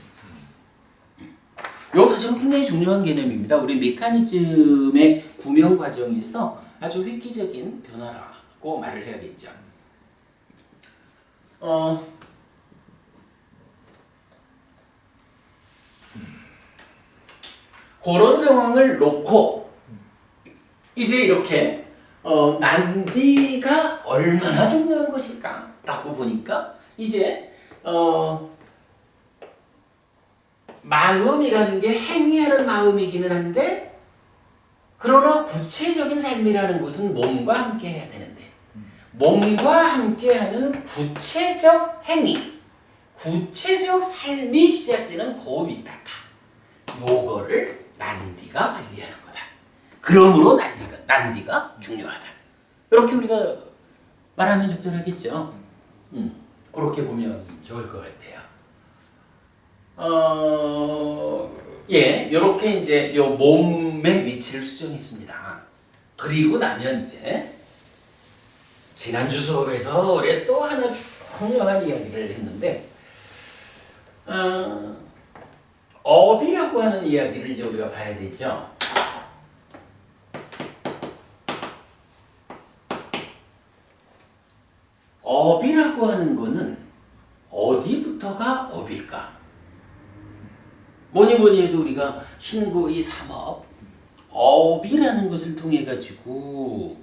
요 사실은 굉장히 중요한 개념입니다. 우리 메커니즘의 구명 과정에서 아주 획기적인 변화라고 말을 해야겠죠. 그런 상황을 놓고 이제 이렇게 난디가 얼마나 중요한 것일까라고 보니까 이제 마음이라는 게 행위하는 마음이기는 한데 그러나 구체적인 삶이라는 것은 몸과 함께 해야 되는데 몸과 함께하는 구체적 행위, 구체적 삶이 시작되는 그 위탁가 요거를 난디가 관리하는 거다. 그러므로 난디가 중요하다. 이렇게 우리가 말하면 적절하겠죠. 그렇게 보면 좋을 것 같아요. 예, 이렇게 이제 요 몸의 위치를 수정했습니다. 그리고 나면 이제 지난주 수업에서 우리 또 하나 중요한 이야기를 했는데, 업이라고 하는 이야기를 이제 우리가 봐야 되죠. 업이라고 하는 거는 어디부터가 업일까? 뭐니 해도 우리가 신구의 삼업, 업이라는 것을 통해 가지고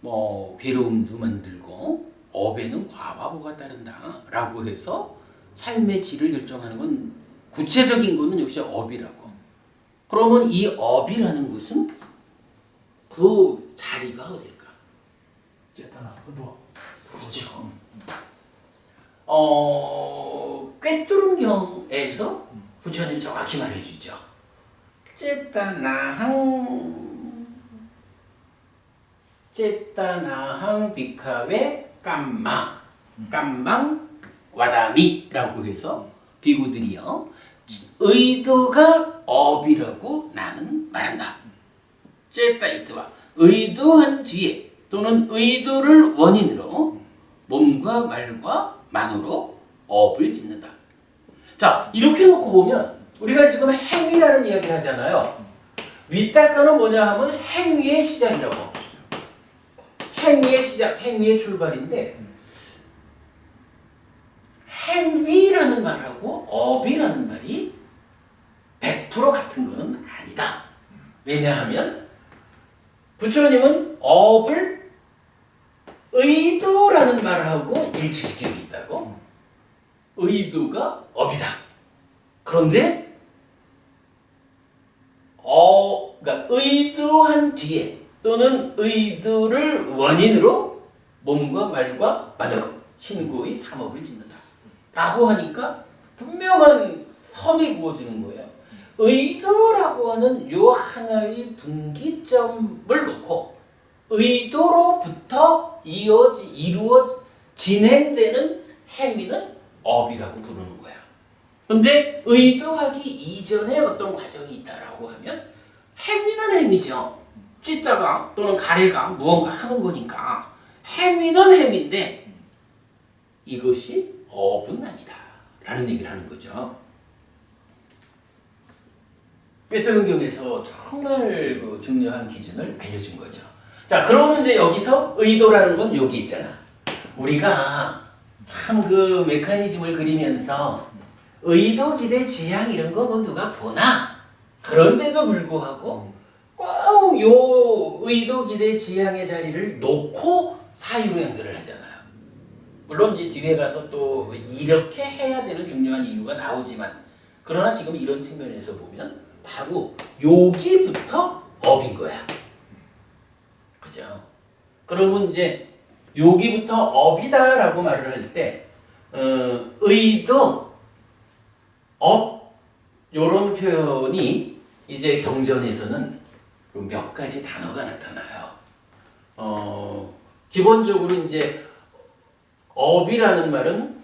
뭐 괴로움도 만들고 업에는 과와 보가 따른다라고 해서 삶의 질을 결정하는 건 구체적인 거는 역시 업이라고. 그러면 이 업이라는 것은 그 자리가 어딜까?
쨌다나 의도.
그렇죠. 꿰뚫음경에서 부처님 정확히 말해주죠. 쨌다나항 비카웨 깜망 와다미라고 해서 비구들이요 의도가 업이라고 나는 말한다. 쨌다 이트와 의도한 뒤에 또는 의도를 원인으로 몸과 말과 만으로 업을 짓는다. 자, 이렇게 놓고 보면 우리가 지금 행위라는 이야기를 하잖아요. 위닦아는 뭐냐 하면 행위의 시작이라고. 행위의 시작, 행위의 출발인데 행위라는 말하고 업이라는 말이 100% 같은 것은 아니다. 왜냐하면 부처님은 업을 의도라는 말하고 일치시키고 있다고. 의도가 업이다. 그런데 그러니까 의도한 뒤에 또는 의도를 원인으로 몸과 말과 만으로 신구의 삼업을 짓는다. 라고 하니까 분명한 선을 그어주는 거예요. 의도라고 하는 요 하나의 분기점을 놓고 의도로부터 이루어 진행되는 행위는 업이라고 부르는 거야. 근데 의도하기 이전에 어떤 과정이 있다라고 하면 행위는 행위죠. 찢다가 또는 가래가 무언가 하는 거니까 행위는 행위인데 이것이 업은 아니다 라는 얘기를 하는 거죠. 꿰뚫음경에서 정말 그 중요한 기준을 알려준 거죠. 자, 그러면 이제 여기서 의도라는 건 여기 있잖아. 우리가 참 그 메커니즘을 그리면서 의도, 기대, 지향 이런 거 뭐 누가 보나? 그런데도 불구하고 꼭 요 의도, 기대, 지향의 자리를 놓고 사유로 연결을 하잖아요. 물론 이제 뒤에 가서 또 이렇게 해야 되는 중요한 이유가 나오지만 그러나 지금 이런 측면에서 보면 바로 여기부터 업인 거야. 그죠? 그러면 이제 여기부터 업이다라고 말을 할 때 의도, 업 요런 표현이 이제 경전에서는 몇 가지 단어가 나타나요. 기본적으로 이제 업이라는 말은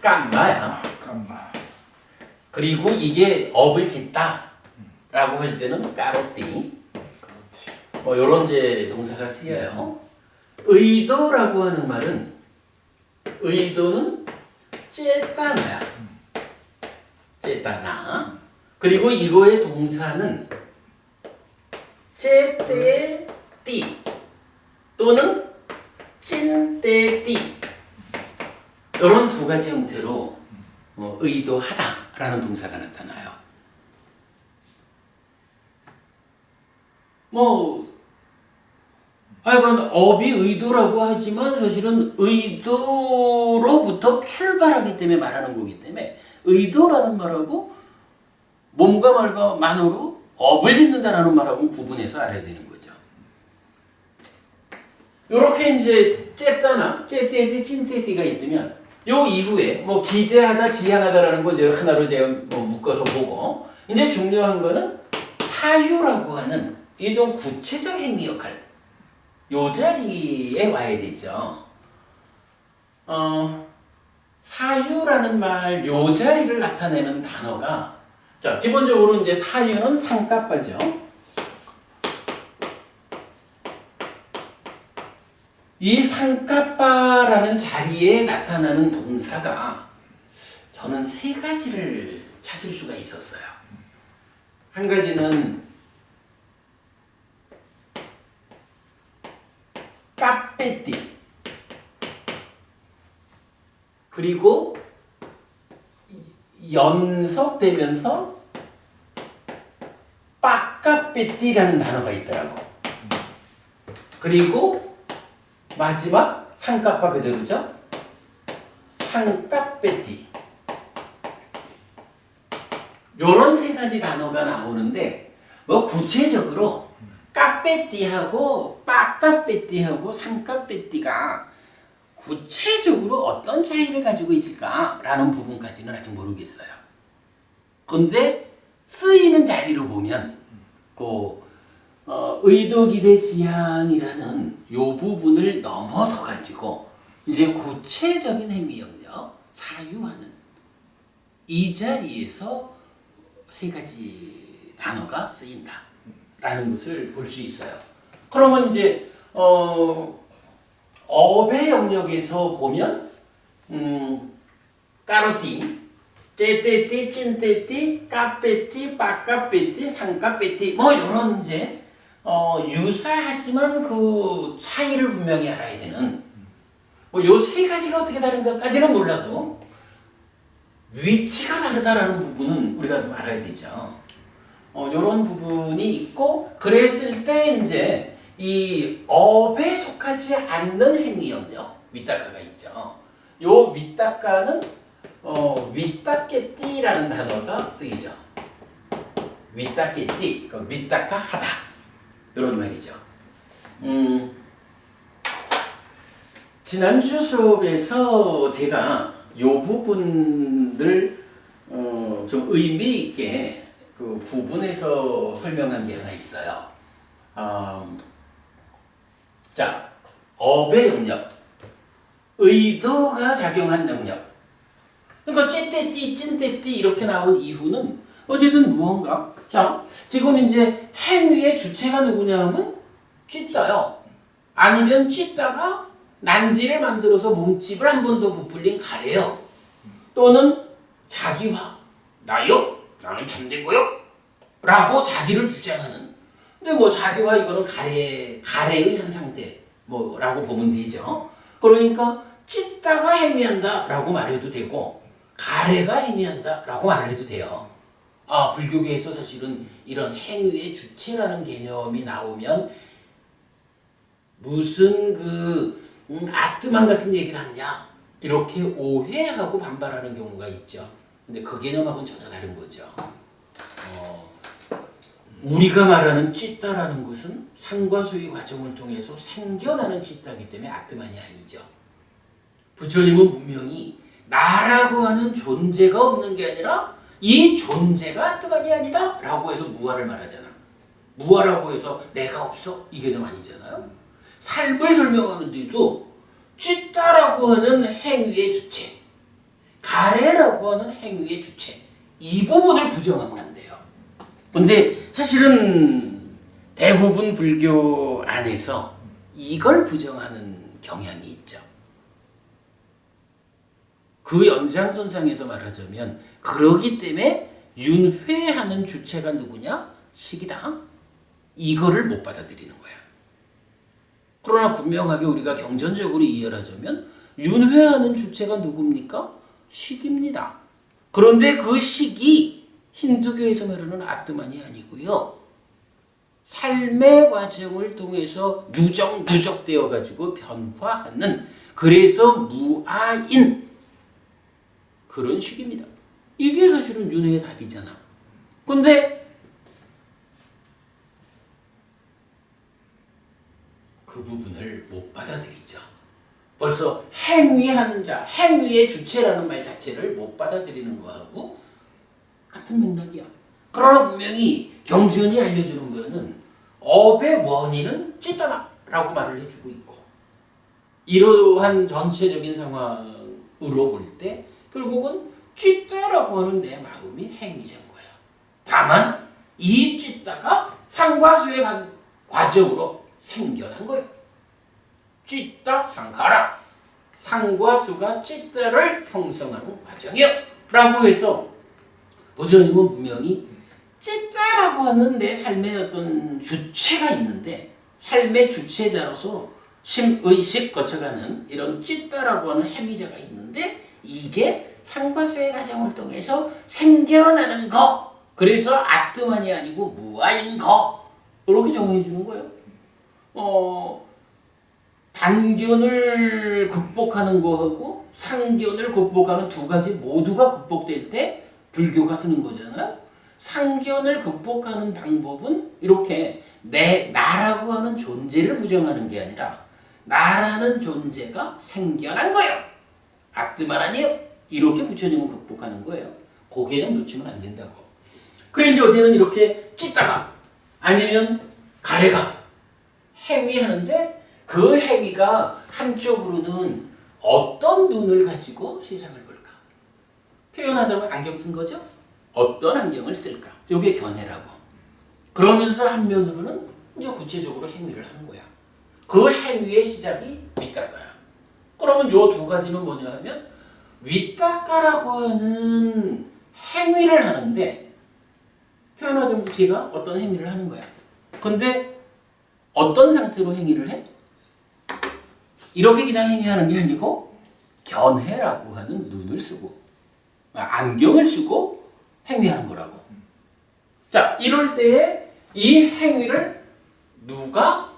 깜마야.
깜마.
그리고 이게 업을 짓다라고 할 때는 까로띠. 뭐 요런 이제 동사가 쓰여요. 의도라고 하는 말은 의도는 쨌다나야. 쨌다나. 그리고 이거의 동사는 째떼띠 또는 찐떼띠 이런 두 가지 형태로 의도하다라는 동사가 나타나요. 하여간 업이 의도라고 하지만 사실은 의도로부터 출발하기 때문에 말하는 거기 때문에 의도라는 말하고 몸과 말과 만으로 업을 짓는다라는 말하고는 구분해서 알아야 되는 거죠. 이렇게 이제 쨌다나 째띠에띠 찐떼띠가 있으면 요 이후에 뭐 기대하다 지향하다라는 거 이제 하나로 제가 뭐 묶어서 보고 이제 중요한 거는 사유라고 하는 이 좀 구체적 행위 역할 요 자리에 와야 되죠. 사유라는 말 요 자리를 나타내는 단어가 자 기본적으로 이제 사유는 상까빠죠. 이 상까빠라는 자리에 나타나는 동사가 저는 세 가지를 찾을 수가 있었어요. 한 가지는 까빼띠 그리고 연속되면서 빠까빼띠라는 단어가 있더라고. 그리고 마지막 상값과 그대로죠. 상값 빼띠. 요런 세 가지 단어가 나오는데 뭐 구체적으로 값빼띠하고 빠값빼띠하고 상값빼띠가 구체적으로 어떤 차이를 가지고 있을까라는 부분까지는 아직 모르겠어요. 근데 쓰이는 자리로 보면 의도기대지향이라는 요 부분을 넘어서 가지고 이제 구체적인 행위영역 사유하는 이 자리에서 세 가지 단어가 쓰인다라는 것을 볼 수 있어요. 그러면 이제 업의 영역에서 보면 까로띠, 떼떼띠, 찐떼띠, 까빼띠, 빠까빼띠, 상까빼띠 뭐 이런 이제 유사하지만 그 차이를 분명히 알아야 되는 뭐 요 세 가지가 어떻게 다른가까지는 몰라도 위치가 다르다라는 부분은 우리가 좀 알아야 되죠. 이런 부분이 있고 그랬을 때 이제 이 업에 속하지 않는 행위 영역 윗닦아가 있죠. 요 윗닦아는 윗닦개띠라는 단어가 쓰이죠. 윗닦개띠, 윗닦아 하다 이런 말이죠. 지난주 수업에서 제가 요 부분들 좀 의미 있게 그 부분에서 설명한 게 하나 있어요. 자, 업의 영역, 의도가 작용한 영역. 그러니까 찐떼띠, 찐떼띠 이렇게 나온 이유는 어쨌든 무언가. 자, 지금 이제 행위의 주체가 누구냐 하면 찢다요. 아니면 찢다가 난디를 만들어서 몸집을 한 번 더 부풀린 가래요. 또는 자기화, 나요? 나는 천재고요? 라고 자기를 주장하는. 근데 뭐 자기화 이거는 가래의 한 상태 뭐라고 보면 되죠. 그러니까 찢다가 행위한다 라고 말해도 되고 가래가 행위한다 라고 말을 해도 돼요. 불교계에서 사실은 이런 행위의 주체라는 개념이 나오면 무슨 아트만 같은 얘기를 하느냐 이렇게 오해하고 반발하는 경우가 있죠. 근데 그 개념하고는 전혀 다른 거죠. 우리가 말하는 찢다라는 것은 상과 소의 과정을 통해서 생겨나는 찢다이기 때문에 아트만이 아니죠. 부처님은 분명히 나라고 하는 존재가 없는 게 아니라 이 존재가 아트만이 아니다 라고 해서 무아를 말하잖아. 무아라고 해서 내가 없어 이 개념 아니잖아요. 삶을 설명하는데도 찢다라고 하는 행위의 주체, 가래라고 하는 행위의 주체 이 부분을 부정하면 안 돼요. 근데 사실은 대부분 불교 안에서 이걸 부정하는 경향이 있죠. 그 연장선상에서 말하자면 그러기 때문에 윤회하는 주체가 누구냐? 식이다. 이거를 못 받아들이는 거야. 그러나 분명하게 우리가 경전적으로 이해하자면 윤회하는 주체가 누굽니까? 식입니다. 그런데 그 식이 힌두교에서 말하는 아트만이 아니고요. 삶의 과정을 통해서 누적되어 가지고 변화하는 그래서 무아인 그런 식입니다. 이게 사실은 윤회의 답이잖아. 근데 그 부분을 못 받아들이죠. 벌써 행위하는 자, 행위의 주체라는 말 자체를 못 받아들이는 거하고 같은 맥락이야. 그러나 분명히 경전이 알려주는 거는 업의 원인은 찢다라고 말을 해주고 있고 이러한 전체적인 상황으로 볼 때 결국은 찢다라고 하는 내 마음이 행위자인 거야. 다만 이 찢다가 상과 수의 과정으로 생겨난 거예요. 찢다 상가라. 상과 수가 찢다를 형성하는 과정이요. 라고 해서 부처님은 분명히 찢다라고 하는 내 삶의 어떤 주체가 있는데 삶의 주체자로서 심의식 거쳐가는 이런 찢다라고 하는 행위자가 있는데 이게 상과 수의 과정을 통해서 생겨나는 거. 그래서 아트만이 아니고 무아인 거. 이렇게 정의해 주는 거예요. 단견을 극복하는 거하고 상견을 극복하는 두 가지 모두가 극복될 때 불교가 쓰는 거잖아요. 상견을 극복하는 방법은 이렇게 나라고 하는 존재를 부정하는 게 아니라 나라는 존재가 생겨난 거예요. 아뜨만 아니에요. 이렇게 부처님은 극복하는 거예요. 거기에는 놓치면 안 된다고. 그래 이제 어제는 이렇게 찢다가 아니면 가래가 행위하는데 그 행위가 한쪽으로는 어떤 눈을 가지고 세상을 볼까? 표현하자면 안경 쓴 거죠? 어떤 안경을 쓸까? 이게 견해라고. 그러면서 한면으로는 이제 구체적으로 행위를 하는 거야. 그 행위의 시작이 윗닦아야. 그러면 요 두 가지는 뭐냐 하면 윗닦아라고 하는 행위를 하는데 표현하자면 제가 어떤 행위를 하는 거야. 근데 어떤 상태로 행위를 해? 이렇게 그냥 행위하는 게 아니고 견해라고 하는 눈을 쓰고 안경을 쓰고 행위하는 거라고. 자, 이럴 때에 이 행위를 누가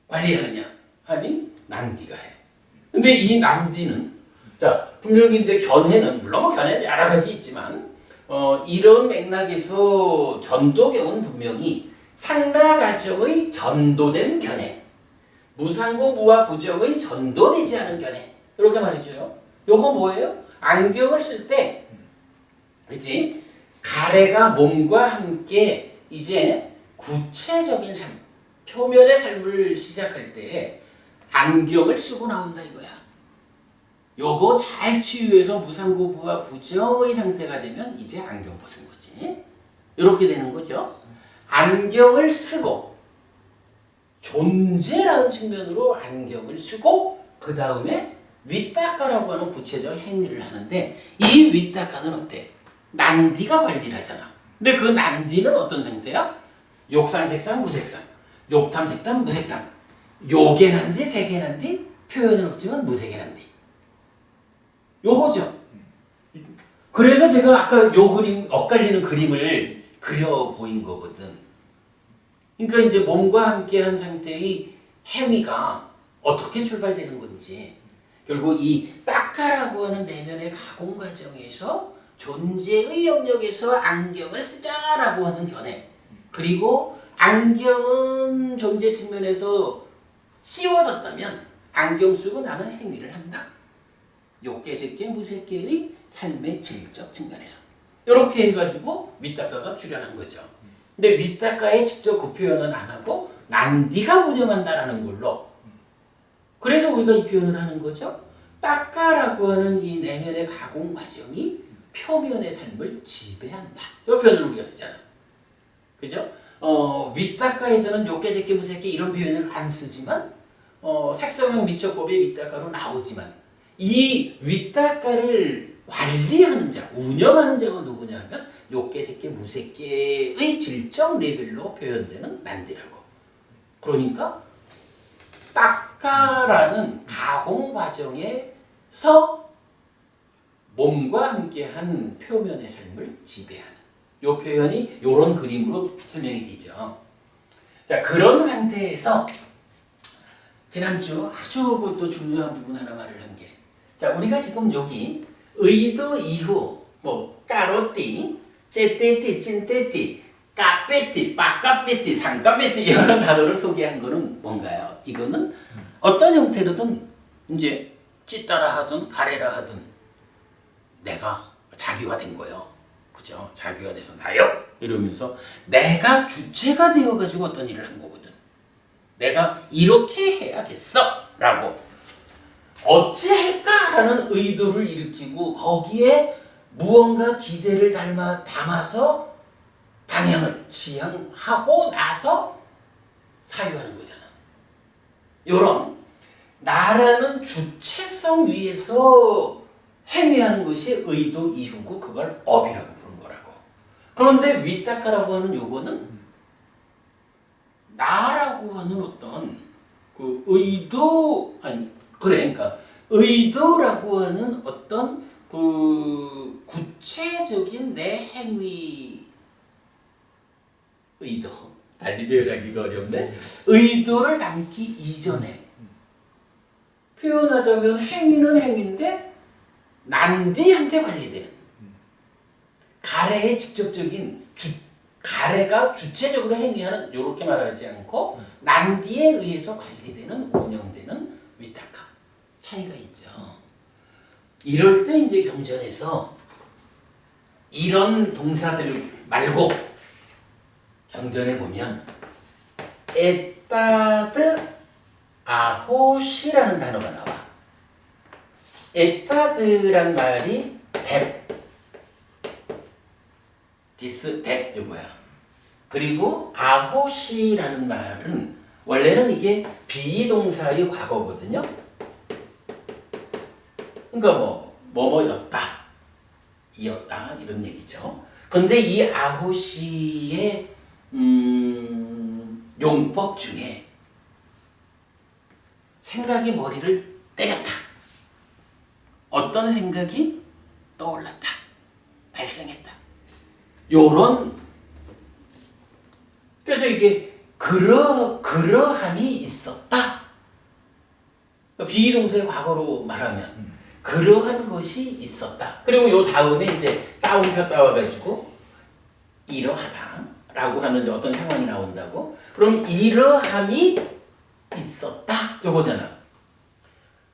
관리하느냐 하니 난디가 해. 근데 이 난디는 자 분명히 이제 견해는 물론 뭐 견해는 여러 가지 있지만 이런 맥락에서 전도경은 분명히 상나가정의 전도된 견해, 무상고 무와 부정의 전도되지 않은 견해 이렇게 말해줘요. 요거 뭐예요? 안경을 쓸 때, 그치? 가래가 몸과 함께 이제 구체적인 삶, 표면의 삶을 시작할 때 안경을 쓰고 나온다 이거야. 요거 잘 치유해서 무상고 부와 부정의 상태가 되면 이제 안경 벗은 거지. 이렇게 되는 거죠. 안경을 쓰고 존재라는 측면으로 안경을 쓰고 그 다음에 윗닦아라고 하는 구체적 행위를 하는데 이 윗닦아는 어때? 난디가 관리를 하잖아. 근데 그 난디는 어떤 상태야? 욕상색상 무색상, 욕탐색탐 무색탐, 요괴난디 세계난디 표현은 없지만 무색의난디 요거죠. 그래서 제가 아까 요 그림 엇갈리는 그림을 그려 보인 거거든. 그러니까 이제 몸과 함께한 상태의 행위가 어떻게 출발되는 건지 결국 이 닦아라고 하는 내면의 가공 과정에서 존재의 영역에서 안경을 쓰자라고 하는 견해, 그리고 안경은 존재 측면에서 씌워졌다면 안경 쓰고 나는 행위를 한다. 욕계, 색계, 무색계의 삶의 질적 측면에서 이렇게 해가지고 윗닦아가 출현한 거죠. 근데 윗닦아에 직접 그 표현은 안 하고 난디가 운영한다라는 걸로 그래서 우리가 이 표현을 하는 거죠. 닦아라고 하는 이 내면의 가공 과정이 표면의 삶을 지배한다. 이 표현을 우리가 쓰잖아. 그죠? 윗닦아에서는 욕계, 색계, 무색계 이런 표현을 안 쓰지만 색성형 미처법의 윗닦아로 나오지만 이 윗닦아를 관리하는 자, 운영하는 자가 누구냐 하면 욕계, 색계, 무색계의 질적 레벨로 표현되는 난디라고. 그러니까 닦아라는 가공 과정에서 몸과 함께한 표면의 삶을 지배하는 이 표현이 이런 그림으로 설명이 되죠. 자, 그런 상태에서 지난주 아주 또 중요한 부분 하나 말을 한 게, 자, 우리가 지금 여기 의도 이후 뭐 까로띠, 째띠띠, 찐띠띠, 까빼띠, 빠까빼띠, 상까빼띠 이런 단어를 소개한 거는 뭔가요? 이거는 어떤 형태로든 이제 찢다라 하든 가래라 하든 내가 자기화된 거예요. 그죠? 자기화돼서 나요 이러면서 내가 주체가 되어가지고 어떤 일을 한 거거든. 내가 이렇게 해야겠어 라고 어찌할까라는 의도를 일으키고 거기에 무언가 기대를 담아서 방향을 지향하고 나서 사유하는 거잖아. 요런 나라는 주체성 위에서 행위하는 것이 의도 이후고 그걸 업이라고 부른 거라고. 그런데 윗닦아라고 하는 요거는 나라고 하는 어떤 그 의도 그러니까 의도라고 하는 어떤 그 구체적인 내 행위 의도 달리 표현하기가 어렵네. 의도를 담기 이전에 표현하자면 행위는 행위인데 난디한테 관리되는 가래의 직접적인 가래가 주체적으로 행위하는 이렇게 말하지 않고 난디에 의해서 관리되는 운영되는 위탁화 차이가 있죠. 이럴 때 이제 경전에서 이런 동사들 말고 경전에 보면 에따드 아호시라는 단어가 나와. 에따드란 말이 that, this, that 이거야. 그리고 아호시라는 말은 원래는 이게 비동사의 과거거든요. 그러니까 뭐뭐였다, 이었다 이런 얘기죠. 근데 이 아호시의 용법 중에 생각이 머리를 때렸다. 어떤 생각이 떠올랐다. 발생했다. 요런 그래서 이게 그러함이 있었다. 비동사의 과거로 말하면 그러한 것이 있었다. 그리고 요 다음에 이제 따옴표 따와가지고 이러하다라고 하는 이제 어떤 상황이 나온다고. 그럼 이러함이 있었다. 요거잖아.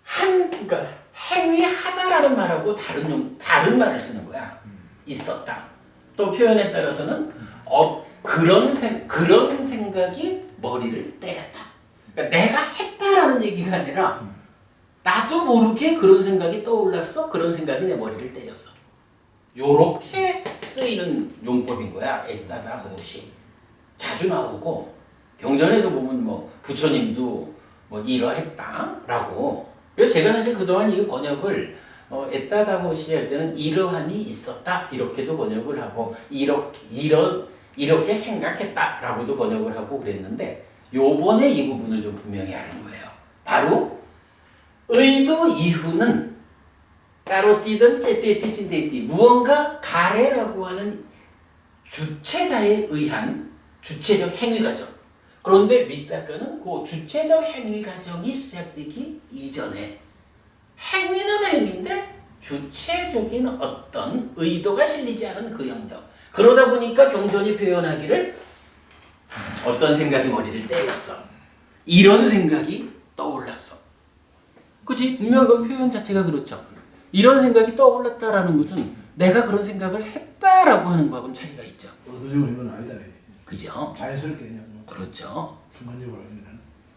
그러니까 행위하다라는 말하고 다른 말을 쓰는 거야. 있었다. 또 표현에 따라서는 그런 생각이 머리를 때렸다. 그러니까 내가 했다라는 얘기가 아니라 나도 모르게 그런 생각이 떠올랐어. 그런 생각이 내 머리를 때렸어. 요렇게 쓰이는 용법인 거야. 에따다 호시. 자주 나오고 경전에서 보면 부처님도 이러했다라고. 그래서 제가 사실 그동안 이 번역을 에따다 호시 할 때는 이러함이 있었다 이렇게도 번역을 하고 이렇게 생각했다라고도 번역을 하고 그랬는데 요번에 이 부분을 좀 분명히 하는 거예요. 바로 의도 이후는 따로 뛰든 째띠 무언가 가래라고 하는 주체자에 의한 주체적 행위 과정. 그런데 밑닦아는 그 주체적 행위 과정이 시작되기 이전에 행위는 행위인데 주체적인 어떤 의도가 실리지 않은 그 영역. 그러다 보니까 경전이 표현하기를 어떤 생각이 머리를 때렸어. 이런 생각이 떠올랐어. 그치? 분명 그 표현 자체가 그렇죠. 이런 생각이 떠올랐다라는 것은 내가 그런 생각을 했다라고 하는 거하고는 차이가 있죠.
의도적으로 한 건 아니다.
그죠?
자연스럽게 그냥
그렇죠.
순간적으로 하는.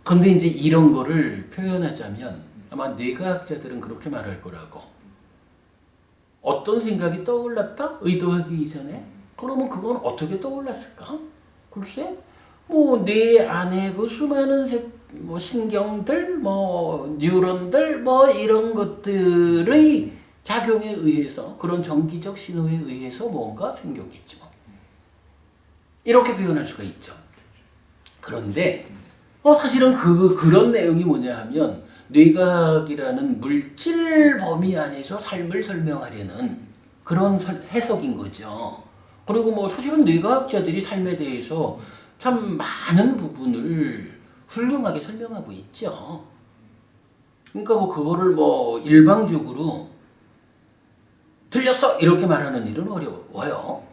근데 이제 이런 거를 표현하자면 아마 뇌과학자들은 그렇게 말할 거라고. 어떤 생각이 떠올랐다? 의도하기 이전에? 그러면 그건 어떻게 떠올랐을까? 글쎄, 뇌 안에 그 수많은 신경들, 뉴런들, 이런 것들의 작용에 의해서 그런 전기적 신호에 의해서 뭔가 생겼겠죠. 이렇게 표현할 수가 있죠. 그런데 사실은 그런 내용이 뭐냐 하면 뇌과학이라는 물질 범위 안에서 삶을 설명하려는 그런 해석인 거죠. 그리고 사실은 뇌과학자들이 삶에 대해서 참 많은 부분을 훌륭하게 설명하고 있죠. 그러니까 그거를 일방적으로 틀렸어 이렇게 말하는 일은 어려워요.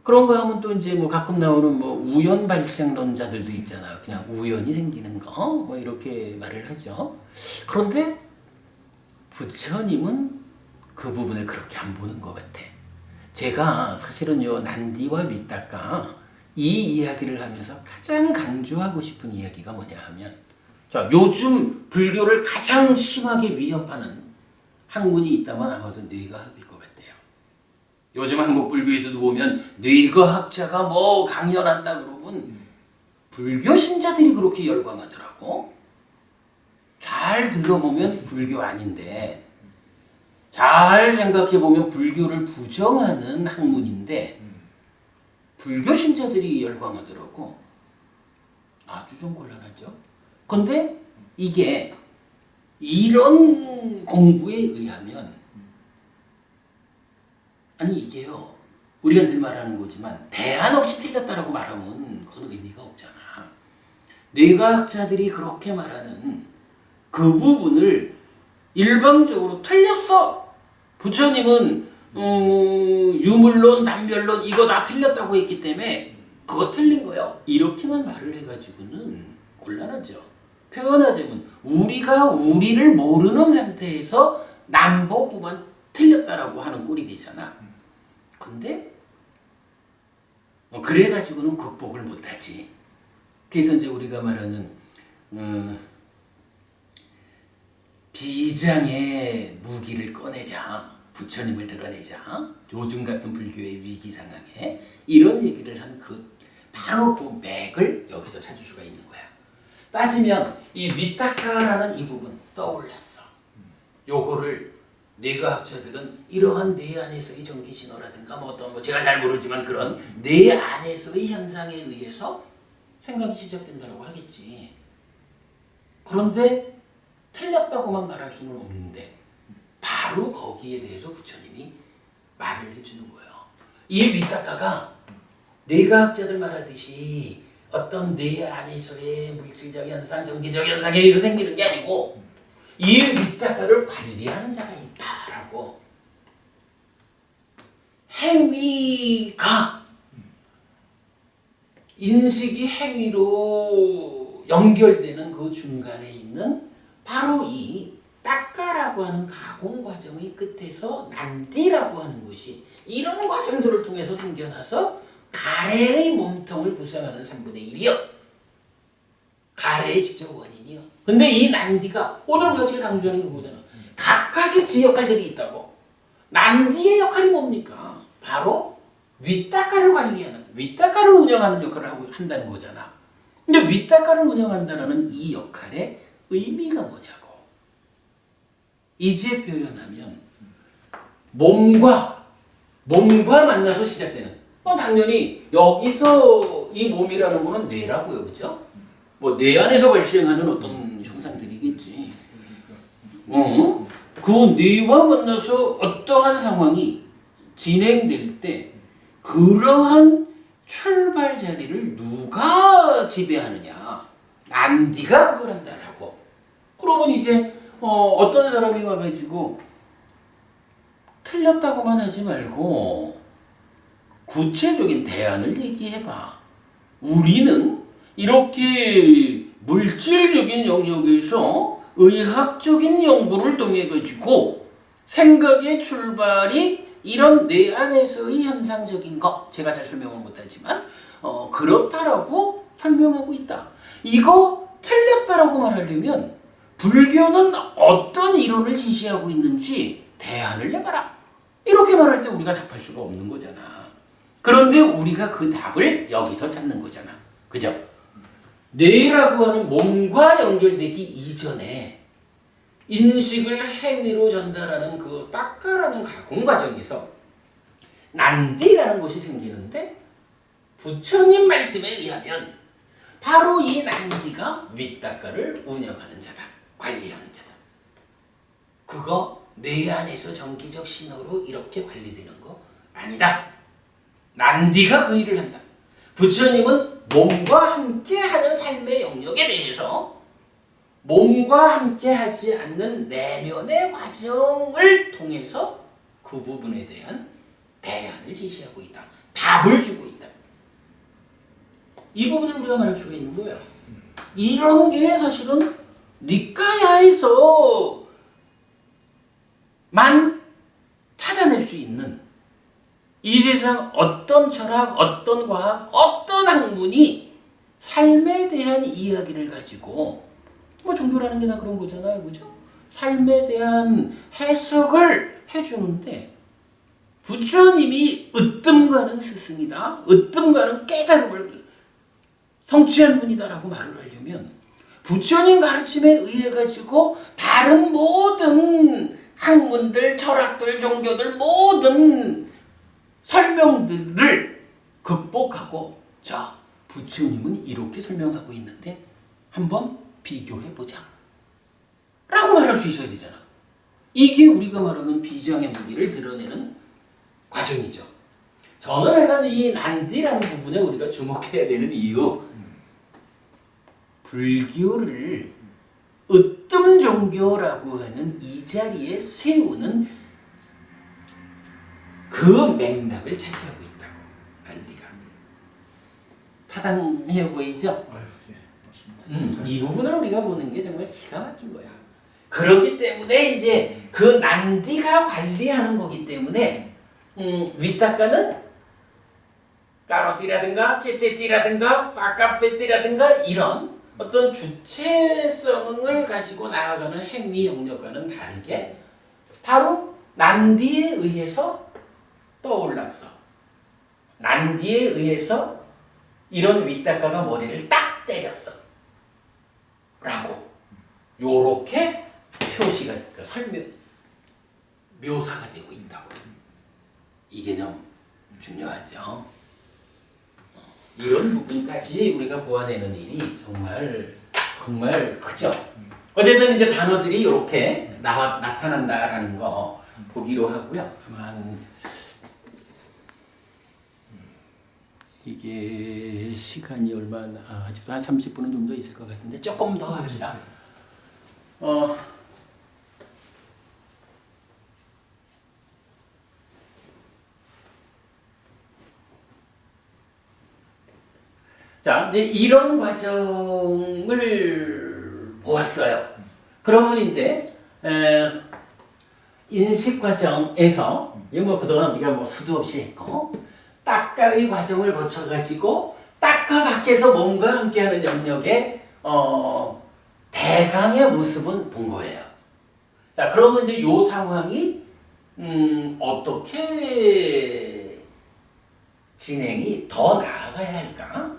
그런 거 하면 또 이제 가끔 나오는 우연 발생론자들도 있잖아요. 그냥 우연히 생기는 거 이렇게 말을 하죠. 그런데 부처님은 그 부분을 그렇게 안 보는 것 같아. 제가 사실은 난디와 밑닦아 이 이야기를 하면서 가장 강조하고 싶은 이야기가 뭐냐 하면 자, 요즘 불교를 가장 심하게 위협하는 학문이 있다면 아마도 뇌과학일 것 같아요. 요즘 한국 불교에서도 보면 뇌과학자가 강연한다 그러면 불교 신자들이 그렇게 열광하더라고. 잘 들어보면 불교 아닌데 잘 생각해보면 불교를 부정하는 학문인데 불교 신자들이 열광하더라고. 아주 좀 곤란하죠. 근데 이게 이런 공부에 의하면 아니 이게요 우리가 늘 말하는 거지만 대안 없이 틀렸다라고 말하면 건 의미가 없잖아. 뇌과학자들이 그렇게 말하는 그 부분을 일방적으로 틀렸어. 부처님은 유물론, 단멸론 이거 다 틀렸다고 했기 때문에 그거 틀린 거예요. 이렇게만 말을 해가지고는 곤란하죠. 표현하자면 우리가 우리를 모르는 상태에서 남보고만 틀렸다라고 하는 꼴이 되잖아. 근데 그래가지고는 극복을 못하지. 그래서 이제 우리가 말하는 비장의 무기를 꺼내자, 부처님을 드러내자, 요즘 같은 불교의 위기 상황에 이런 얘기를 한 바로 그 맥을 여기서 찾을 수가 있는 거야. 따지면 이 위타카라는 이 부분 떠올랐어. 요거를 뇌과학자들은 이러한 뇌 안에서의 전기 신호라든가 어떤 제가 잘 모르지만 그런 뇌 안에서의 현상에 의해서 생각이 시작된다고 하겠지. 그런데 틀렸다고만 말할 수는 없는데 바로 거기에 대해서 부처님이 말을 해주는 거예요. 이 위타카가 뇌과학자들 말하듯이 어떤 뇌 안에서의 물질적 현상, 전기적 현상에 의해서 생기는 게 아니고 이 위타카를 관리하는 자가 있다라고. 행위가 인식이 행위로 연결되는 그 중간에 있는 바로 이 딱가라고 하는 가공 과정의 끝에서 난디라고 하는 것이 이런 과정들을 통해서 생겨나서 가래의 몸통을 구성하는 3분의 1이요. 가래의 직접 원인이요. 근데 이 난디가 오늘 우리가 제일 강조하는 그거잖아. 각각의 지 역할들이 있다고. 난디의 역할이 뭡니까? 바로 윗다가를 관리하는, 윗다가를 운영하는 역할을 한다는 거잖아. 근데 윗다가를 운영한다는 이 역할의 의미가 뭐냐고. 이제 표현하면 몸과 만나서 시작되는, 당연히 여기서 이 몸이라는 거는 뇌라고요, 그죠? 뭐 뇌 안에서 발생하는 어떤 현상들이겠지. 그 뇌와 만나서 어떠한 상황이 진행될 때 그러한 출발 자리를 누가 지배하느냐? 난디가 그걸 한다라고. 그러면 이제 어떤 사람이 와가지고 틀렸다고만 하지 말고 구체적인 대안을 얘기해봐. 우리는 이렇게 물질적인 영역에서 의학적인 연구를 통해 가지고 생각의 출발이 이런 뇌 안에서의 현상적인 거, 제가 잘 설명을 못하지만 그렇다라고 설명하고 있다. 이거 틀렸다라고 말하려면 불교는 어떤 이론을 지시하고 있는지 대안을 내봐라. 이렇게 말할 때 우리가 답할 수가 없는 거잖아. 그런데 우리가 그 답을 여기서 찾는 거잖아. 그죠? 뇌라고 하는 몸과 연결되기 이전에 인식을 행위로 전달하는 그 딱가라는 가공 과정에서 난디라는 것이 생기는데 부처님 말씀에 의하면 바로 이 난디가 윗딱가를 운영하는 자다. 관리하는 자다. 그거 뇌 안에서 전기적 신호로 이렇게 관리되는 거 아니다. 난디가 그 일을 한다. 부처님은 몸과 함께하는 삶의 영역에 대해서 몸과 함께하지 않는 내면의 과정을 통해서 그 부분에 대한 대안을 제시하고 있다. 답을 주고 있다. 이 부분을 우리가 말할 수가 있는 거예요. 이런 게 사실은 니까야에서만 찾아낼 수 있는, 이 세상 어떤 철학, 어떤 과학, 어떤 학문이 삶에 대한 이야기를 가지고, 뭐 종교라는 게 다 그런 거잖아요, 그죠? 삶에 대한 해석을 해주는데 부처님이 으뜸가는 스승이다, 으뜸가는 깨달음을 성취한 분이다라고 말을 하려면 부처님 가르침에 의해 가지고 다른 모든 학문들, 철학들, 종교들 모든 설명들을 극복하고, 자, 부처님은 이렇게 설명하고 있는데 한번 비교해보자 라고 말할 수 있어야 되잖아. 이게 우리가 말하는 비장의 무기를 드러내는 과정이죠. 저는 약간 이 난디라는 부분에 우리가 주목해야 되는 이유, 불교를 으뜸 종교라고 하는 이 자리에 세우는 그 맥락을 차지하고 있다고. 난디가 타당해 보이죠?
아유, 예, 맞습니다.
이 부분을 우리가 보는 게 정말 기가 막힌 거야. 그렇기 때문에 이제 그 난디가 관리하는 거기 때문에 위탁가는 까로띠라든가 찌띠띠라든가 빠까빼띠라든가 이런 어떤 주체성을 가지고 나아가는 행위 영역과는 다르게 바로 난디에 의해서 떠올랐어. 난디에 의해서 이런 위탁가가 머리를 딱 때렸어. 라고 요렇게 표시가 그러니까 설명 묘사가 되고 있다고. 이 개념 중요하죠. 이런 부분까지 우리가 보아내는 일이 정말 크죠. 어쨌든 이제 단어들이 이렇게 나타난다라는 거 보기로 하고요. 아마 이게 시간이 얼마나 아직도 한 30분은 좀 더 있을 것 같은데 조금 더 합시다. 자, 이제 이런 과정을 보았어요. 그러면 이제 인식 과정에서 이거 뭐 그동안 우리가 뭐 수도 없이 했고 딱가의 과정을 거쳐가지고 딱가 밖에서 몸과 함께하는 영역의 대강의 모습은 본 거예요. 자, 그러면 이제 요 상황이 어떻게 진행이 더 나아가야 할까?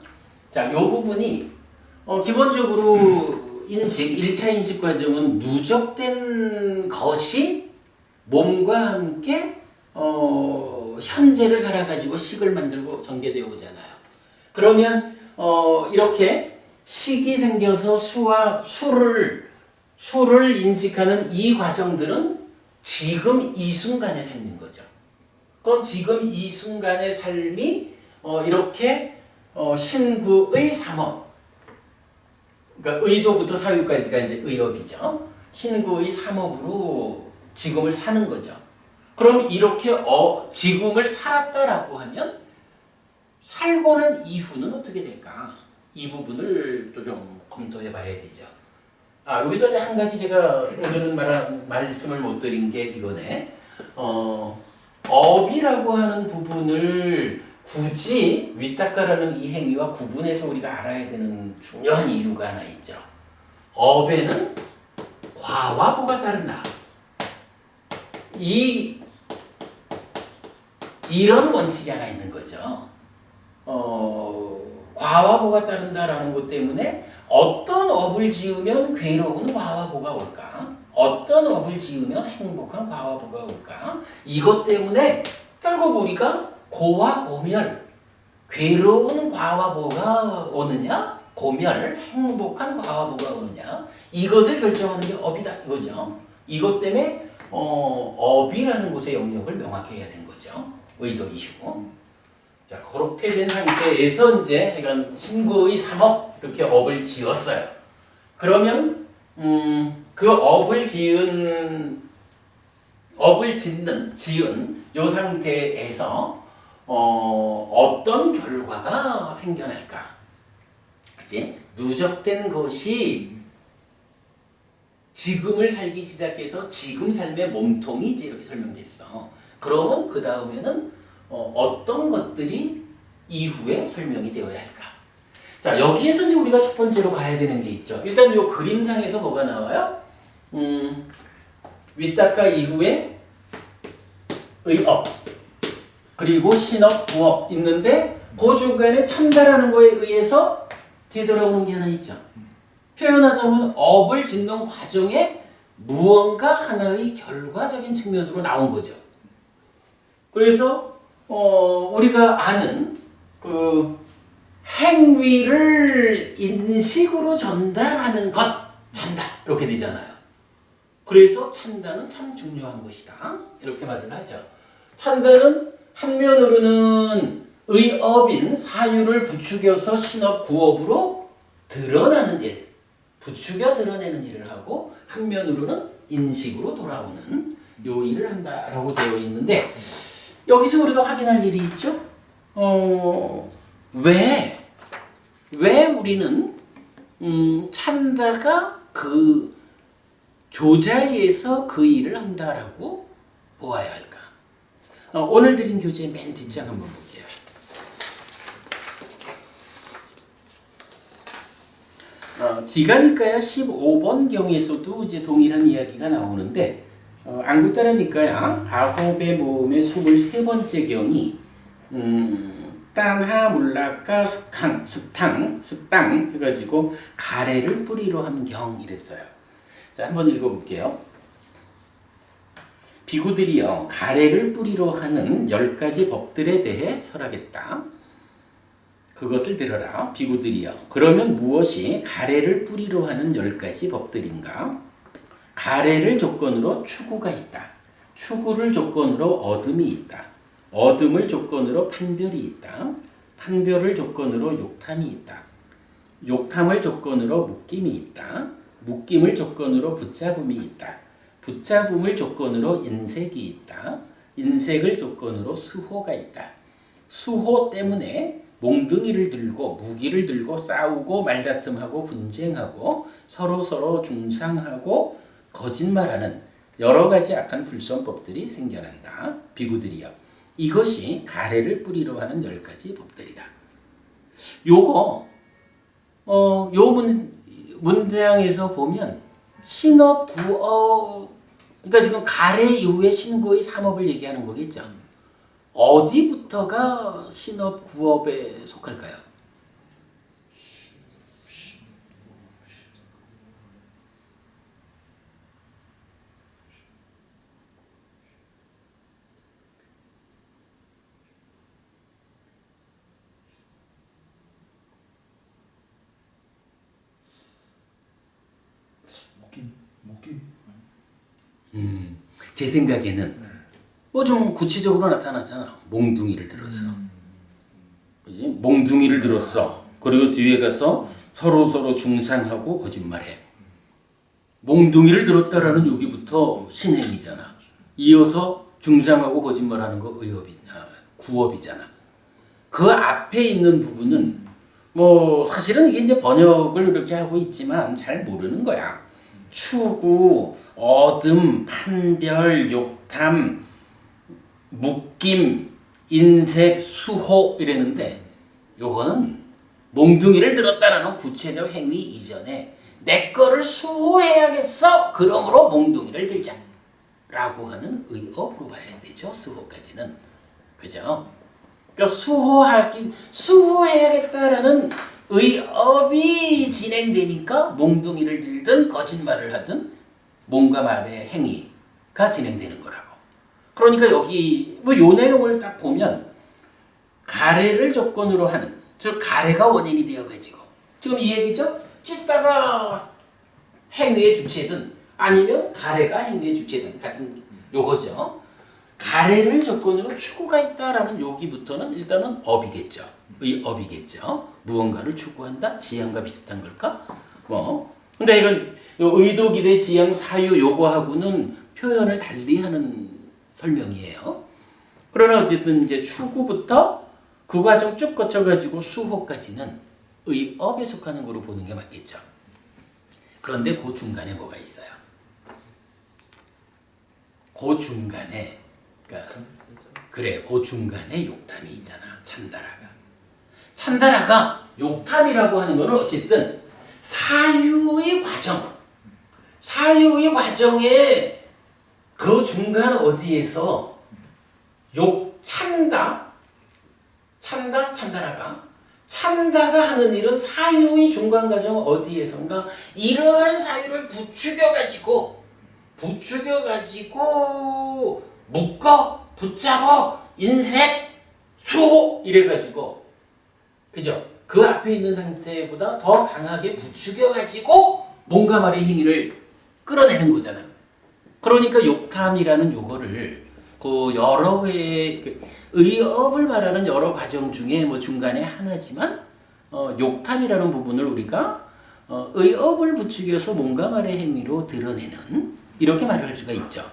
자, 요 부분이 기본적으로 1차 인식 과정은 누적된 것이 몸과 함께 현재를 살아가지고 식을 만들고 전개되어 오잖아요. 그러면 이렇게 식이 생겨서 수를 인식하는 이 과정들은 지금 이 순간에 생긴 거죠. 그럼 지금 이 순간의 삶이 이렇게 신구의 삼업, 그러니까 의도부터 사유까지가 이제 의업이죠. 신구의 삼업으로 지금을 사는 거죠. 그럼 이렇게 지금을 살았다라고 하면 살고 난 이후는 어떻게 될까? 이 부분을 또 좀 검토해 봐야 되죠. 여기서 이제 한 가지 제가 오늘은 말씀을 못 드린 게 이거네. 업이라고 하는 부분을 굳이 위탁가라는 이 행위와 구분해서 우리가 알아야 되는 중요한 이유가 하나 있죠. 업에는 과와 보가 따른다. 이런 원칙이 하나 있는 거죠. 과와 보가 따른다라는 것 때문에 어떤 업을 지으면 괴로운 과와 보가 올까? 어떤 업을 지으면 행복한 과와 보가 올까? 이것 때문에 결국 우리가 고와 고멸, 괴로운 과와 보가 오느냐, 고멸, 행복한 과와 보가 오느냐, 이것을 결정하는 게 업이다 이거죠. 이것 때문에 업이라는 곳의 영역을 명확히 해야 되는 거죠. 의도 이슈. 자, 그렇게 된 상태에서 이제 약간 신구의 삼업 이렇게 업을 지었어요. 그러면 그 업을 지은 요 상태에서 어떤 결과가 생겨날까? 그치? 누적된 것이 지금을 살기 시작해서 지금 삶의 몸통이지 이렇게 설명됐어. 그러면 그 다음에는 어떤 것들이 이후에 설명이 되어야 할까? 자, 여기에서 이제 우리가 첫 번째로 가야 되는 게 있죠. 일단 요 그림상에서 뭐가 나와요? 위탁가 이후에 의업, 그리고 신업, 부업 있는데 그 중간에 참다라는 거에 의해서 되돌아오는 게 하나 있죠. 표현하자면 업을 짓는 과정에 무언가 하나의 결과적인 측면으로 나온 거죠. 그래서 우리가 아는 그 행위를 인식으로 전달하는 것, 찬다 이렇게 되잖아요. 그래서 찬다는 참 중요한 것이다 이렇게 말을 하죠. 찬다는 한면으로는 의업인 사유를 부추겨서 신업 구업으로 드러나는 일, 부추겨 드러내는 일을 하고 한면으로는 인식으로 돌아오는 요 일을 한다라고 되어 있는데 여기서 우리가 확인할 일이 있죠. 왜 우리는 찬다가 그 조자리에서 그 일을 한다라고 보아야 할까? 오늘 드린 교재의 맨 뒷장 한번 볼게요. 디가니까야 15번 경에서도 이제 동일한 이야기가 나오는데 안구따라 니까야 아홉의 모음의 23번째 경이 땅하 물라까 숙당 해가지고 가래를 뿌리로 한 경 이랬어요. 자, 한번 읽어볼게요. 비구들이여 가래를 뿌리로 하는 10가지 법들에 대해 설하겠다. 그것을 들어라. 비구들이여. 그러면 무엇이 가래를 뿌리로 하는 10가지 법들인가? 가래를 조건으로 추구가 있다. 추구를 조건으로 어둠이 있다. 어둠을 조건으로 판별이 있다. 판별을 조건으로 욕탐이 있다. 욕탐을 조건으로 묶임이 있다. 묶임을 조건으로 붙잡음이 있다. 붙잡음을 조건으로 인색이 있다. 인색을 조건으로 수호가 있다. 수호 때문에 몽둥이를 들고 무기를 들고 싸우고 말다툼하고 분쟁하고 서로 중상하고 거짓말하는 여러 가지 악한 불선법들이 생겨난다. 비구들이여. 이것이 가래를 뿌리로 하는 10가지 법들이다. 요거 요 문장에서 보면 신업, 구업, 그러니까 지금 가래 이후에 신고의 3업을 얘기하는 거겠죠. 어디부터가 신업, 구업에 속할까요? 제 생각에는 뭐 좀 구체적으로 나타나잖아. 몽둥이를 들었어. 그지? 몽둥이를 들었어. 그리고 뒤에 가서 서로 중상하고 거짓말해. 몽둥이를 들었다라는 여기부터 신행이잖아. 이어서 중상하고 거짓말하는 거 구업이잖아. 그 앞에 있는 부분은 뭐 사실은 이게 이제 번역을 이렇게 하고 있지만 잘 모르는 거야. 추구, 어둠, 판별, 욕탐, 묶임, 인색, 수호 이랬는데 요거는 몽둥이를 들었다라는 구체적 행위 이전에 내 거를 수호해야겠어. 그러므로 몽둥이를 들자. 라고 하는 의업으로 봐야 되죠. 수호까지는. 그죠? 그러니까 수호해야겠다라는 의업이 진행되니까 몽둥이를 들든 거짓말을 하든 몸과 말의 행위가 진행되는 거라고. 그러니까 여기 뭐 요 내용을 딱 보면 가래를 조건으로 하는, 즉 가래가 원인이 되어가지고 지금 이 얘기죠? 찢다가 행위의 주체든 아니면 가래가 행위의 주체든 같은 요거죠. 가래를 조건으로 추구가 있다라는 여기부터는 일단은 업이겠죠. 의업이겠죠. 무언가를 추구한다? 지향과 비슷한 걸까? 근데 이건 의도, 기대, 지향, 사유 요거하고는 표현을 달리하는 설명이에요. 그러나 어쨌든 이제 추구부터 그 과정 쭉 거쳐가지고 수호까지는 의업에 속하는 거로 보는 게 맞겠죠. 그런데 그 중간에 뭐가 있어요? 그 중간에 그 중간에 욕탐이 있잖아. 찬다라가 욕탐이라고 하는 거는 어쨌든 사유의 과정에 그 중간 어디에서 찬다가 하는 일은 사유의 중간 과정 어디에선가 이러한 사유를 부추겨가지고 묶어 붙잡아 인색 수호 이래가지고 그죠? 그 앞에 있는 상태보다 더 강하게 부추겨가지고 몸과 말의 행위를 끌어내는 거잖아. 그러니까 욕탐이라는 요거를 그 여러 개의 의업을 말하는 여러 과정 중에 뭐 중간에 하나지만 욕탐이라는 부분을 우리가 의업을 부추겨서 뭔가 말의 행위로 드러내는 이렇게 말을 할 수가 있죠.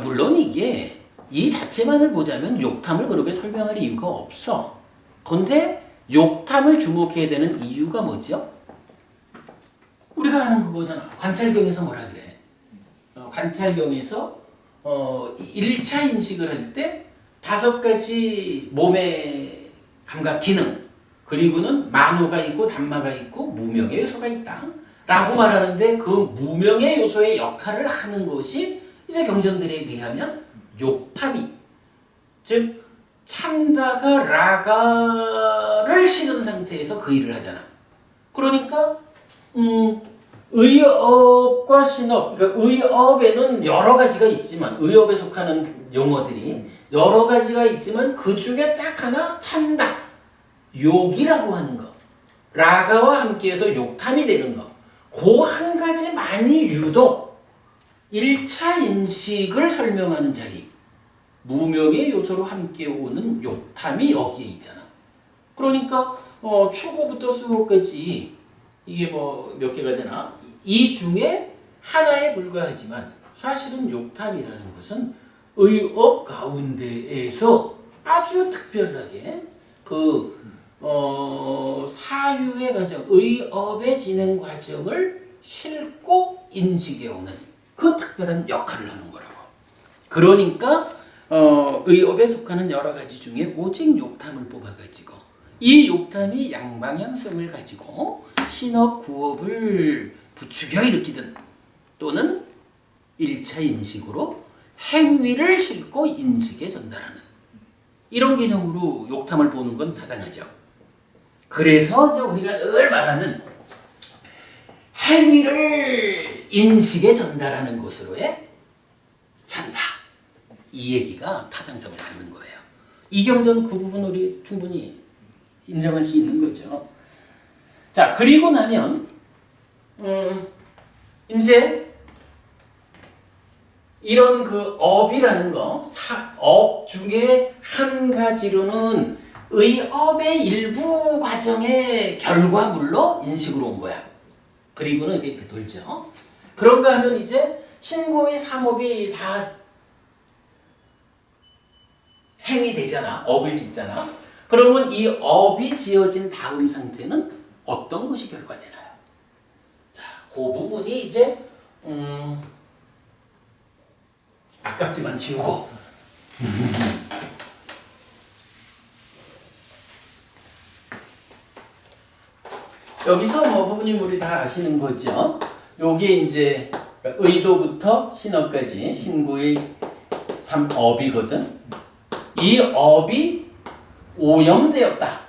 물론 이게 이 자체만을 보자면 욕탐을 그렇게 설명할 이유가 없어. 그런데 욕탐을 주목해야 되는 이유가 뭐죠? 우리가 아는 그거잖아. 관찰경에서 뭐라 그래? 관찰경에서 1차 인식을 할 때 5가지 몸의 감각 기능 그리고는 만호가 있고 단마가 있고 무명의 요소가 있다 라고 말하는데 그 무명의 요소의 역할을 하는 것이 이제 경전들에 의하면 욕탐이 즉 찬다가 라가를 실은 상태에서 그 일을 하잖아. 그러니까 의업과 신업, 그러니까 의업에는 여러 가지가 있지만 의업에 속하는 용어들이 여러 가지가 있지만 그 중에 딱 하나 찬다, 욕이라고 하는 거, 라가와 함께해서 욕탐이 되는 거, 그 한 가지만이 유독 1차 인식을 설명하는 자리, 무명의 요소로 함께 오는 욕탐이 여기에 있잖아. 그러니까 추구부터 수호까지 이게 뭐 몇 개가 되나? 이 중에 하나에 불과하지만 사실은 욕탐이라는 것은 의업 가운데에서 아주 특별하게 그 사유의 과정, 의업의 진행 과정을 싣고 인식해 오는 그 특별한 역할을 하는 거라고. 그러니까 의업에 속하는 여러 가지 중에 오직 욕탐을 뽑아가지고 이 욕탐이 양방향성을 가지고 신업, 구업을 부추겨 일으키든 또는 1차 인식으로 행위를 싣고 인식에 전달하는 이런 개념으로 욕탐을 보는 건 타당하죠. 그래서 이제 우리가 늘 말하는 행위를 인식에 전달하는 것으로의 찬다. 이 얘기가 타당성을 갖는 거예요. 이경전 그 부분 우리 충분히 인정할 수 있는 거죠. 자, 그리고 나면 이제 이런 그 업이라는 거, 업 중에 한 가지로는 의업의 일부 과정의 결과물로 인식으로 온 거야. 그리고는 이렇게 돌죠. 그런가 하면 이제 신고의 삼업이 다 행이 되잖아. 업을 짓잖아. 그러면 이 업이 지어진 다음 상태는 어떤 것이 결과되나요? 자, 그 부분이 이제 아깝지만 지우고 여기서 뭐 부모님 우리 다 아시는 거죠. 요게 이제 의도부터 신업까지 신구의 3업이거든. 이 업이 오염되었다.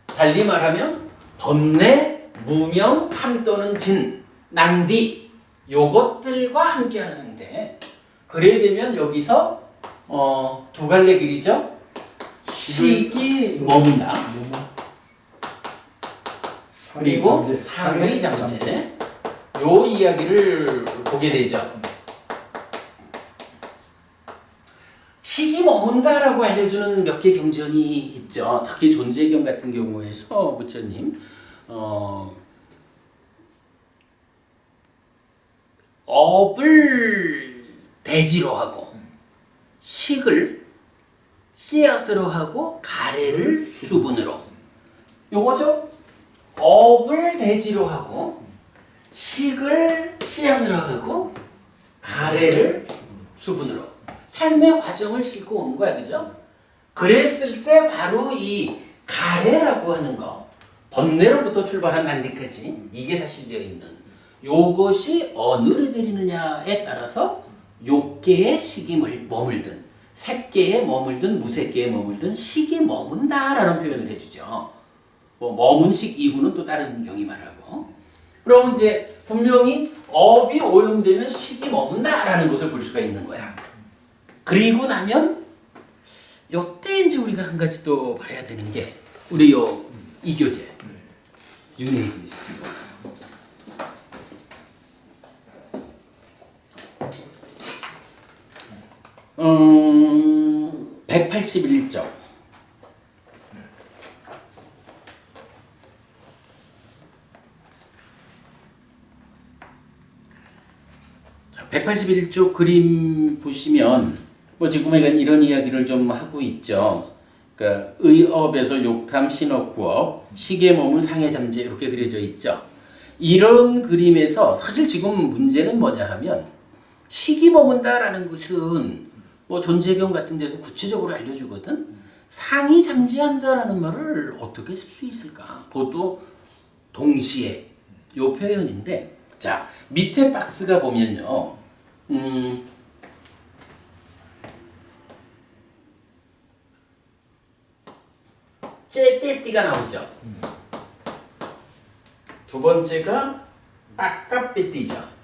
달리 말하면 번뇌, 무명, 탐 또는 진, 난디 요것들과 함께하는 상태. 그래야 되면 여기서 두 갈래 길이죠. 식이 머문다. 그리고 상의 잠재. 요 이야기를 보게 되죠. 식이 머문다라고 알려주는 몇 개 경전이 있죠. 특히 존재경 같은 경우에서 부처님 업을 대지로 하고 식을 씨앗으로 하고 가래를 수분으로. 요거죠. 업을 대지로 하고 식을 씨앗으로 하고 가래를 수분으로. 삶의 과정을 싣고 온 거야, 그죠? 그랬을 때 바로 이 가래라고 하는 거, 번뇌로부터 출발한 난디까지 이게 다 실려 있는 요것이 어느 레벨이느냐에 따라서 욕계에 식이 머물든 색계에 머물든 무색계에 머물든 식이 머문다라는 표현을 해주죠. 뭐 머문 식 이후는 또 다른 경이 말하고. 그럼 이제 분명히 업이 오염되면 식이 머문다라는 것을 볼 수가 있는 거야. 그리고 나면 요때 이제 우리가 한 가지 또 봐야 되는 게 우리 요 이교제 윤회진 씨. 181쪽. 자, 181쪽 그림 보시면 뭐 지금 이런 이야기를 좀 하고 있죠. 그러니까 의업에서 욕탐, 신업, 구업, 시계 머문, 상해 잠재 이렇게 그려져 있죠. 이런 그림에서 사실 지금 문제는 뭐냐 하면 시기 머문다라는 것은 뭐 존재경 같은 데서 구체적으로 알려주거든. 상이 잠재한다라는 말을 어떻게 쓸 수 있을까? 그것도 동시에 요 표현인데, 자 밑에 박스가 보면요, 째떼띠가 나오죠. 두 번째가 빠까빼띠죠.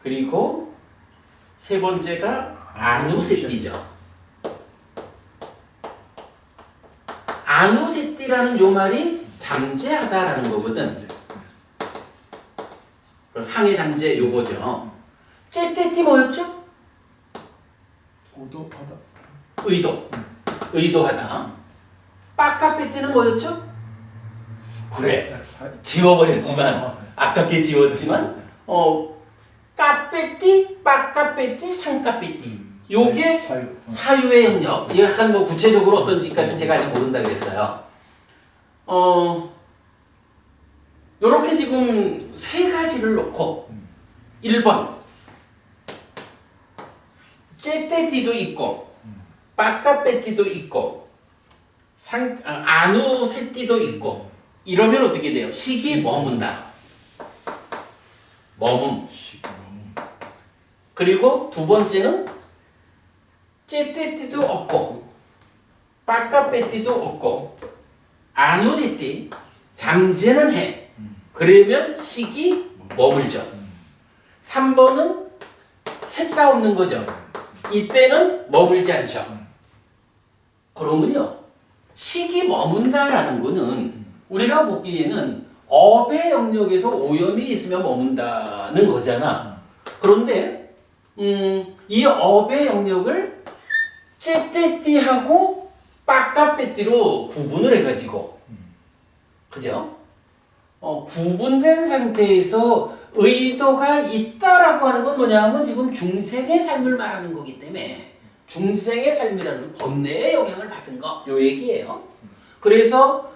그리고 세 번째가 아누세띠죠. 아누세띠라는 요 말이 잠재하다라는 거거든. 상해 잠재 요거죠. 째떼띠 뭐였죠?
의도하다.
의도하다. 빠까빼띠는 뭐였죠? 그래, 지워버렸지만 아깝게 지웠지만 까빼띠, 빠까빼띠, 상까빼띠. 요게 사유의 영역. 이게 약간 뭐 구체적으로 어떤지까지 제가 아직 모른다 그랬어요. 요렇게 지금 세 가지를 놓고 1번 째떼띠도 있고 빠까빼띠도 있고 아누세띠도 있고 이러면 어떻게 돼요? 시기 머문다. 머문. 그리고 두 번째는 째떼띠도 없고 빠까빼띠도 없고 아누세띠 잠재는 해. 그러면 시기 머물죠. 3번은 셋 다 없는 거죠. 이때는 머물지 않죠. 그러면요, 시기 머문다라는 거는 우리가 보기에는 업의 영역에서 오염이 있으면 머문다는 거잖아. 그런데 이 업의 영역을 째떼띠하고 빠까빼띠로 구분을 해가지고, 그죠? 구분된 상태에서 의도가 있다라고 하는 건 뭐냐 하면 지금 중생의 삶을 말하는 거기 때문에 중생의 삶이라는 번뇌의 영향을 받은 거, 요 얘기예요. 그래서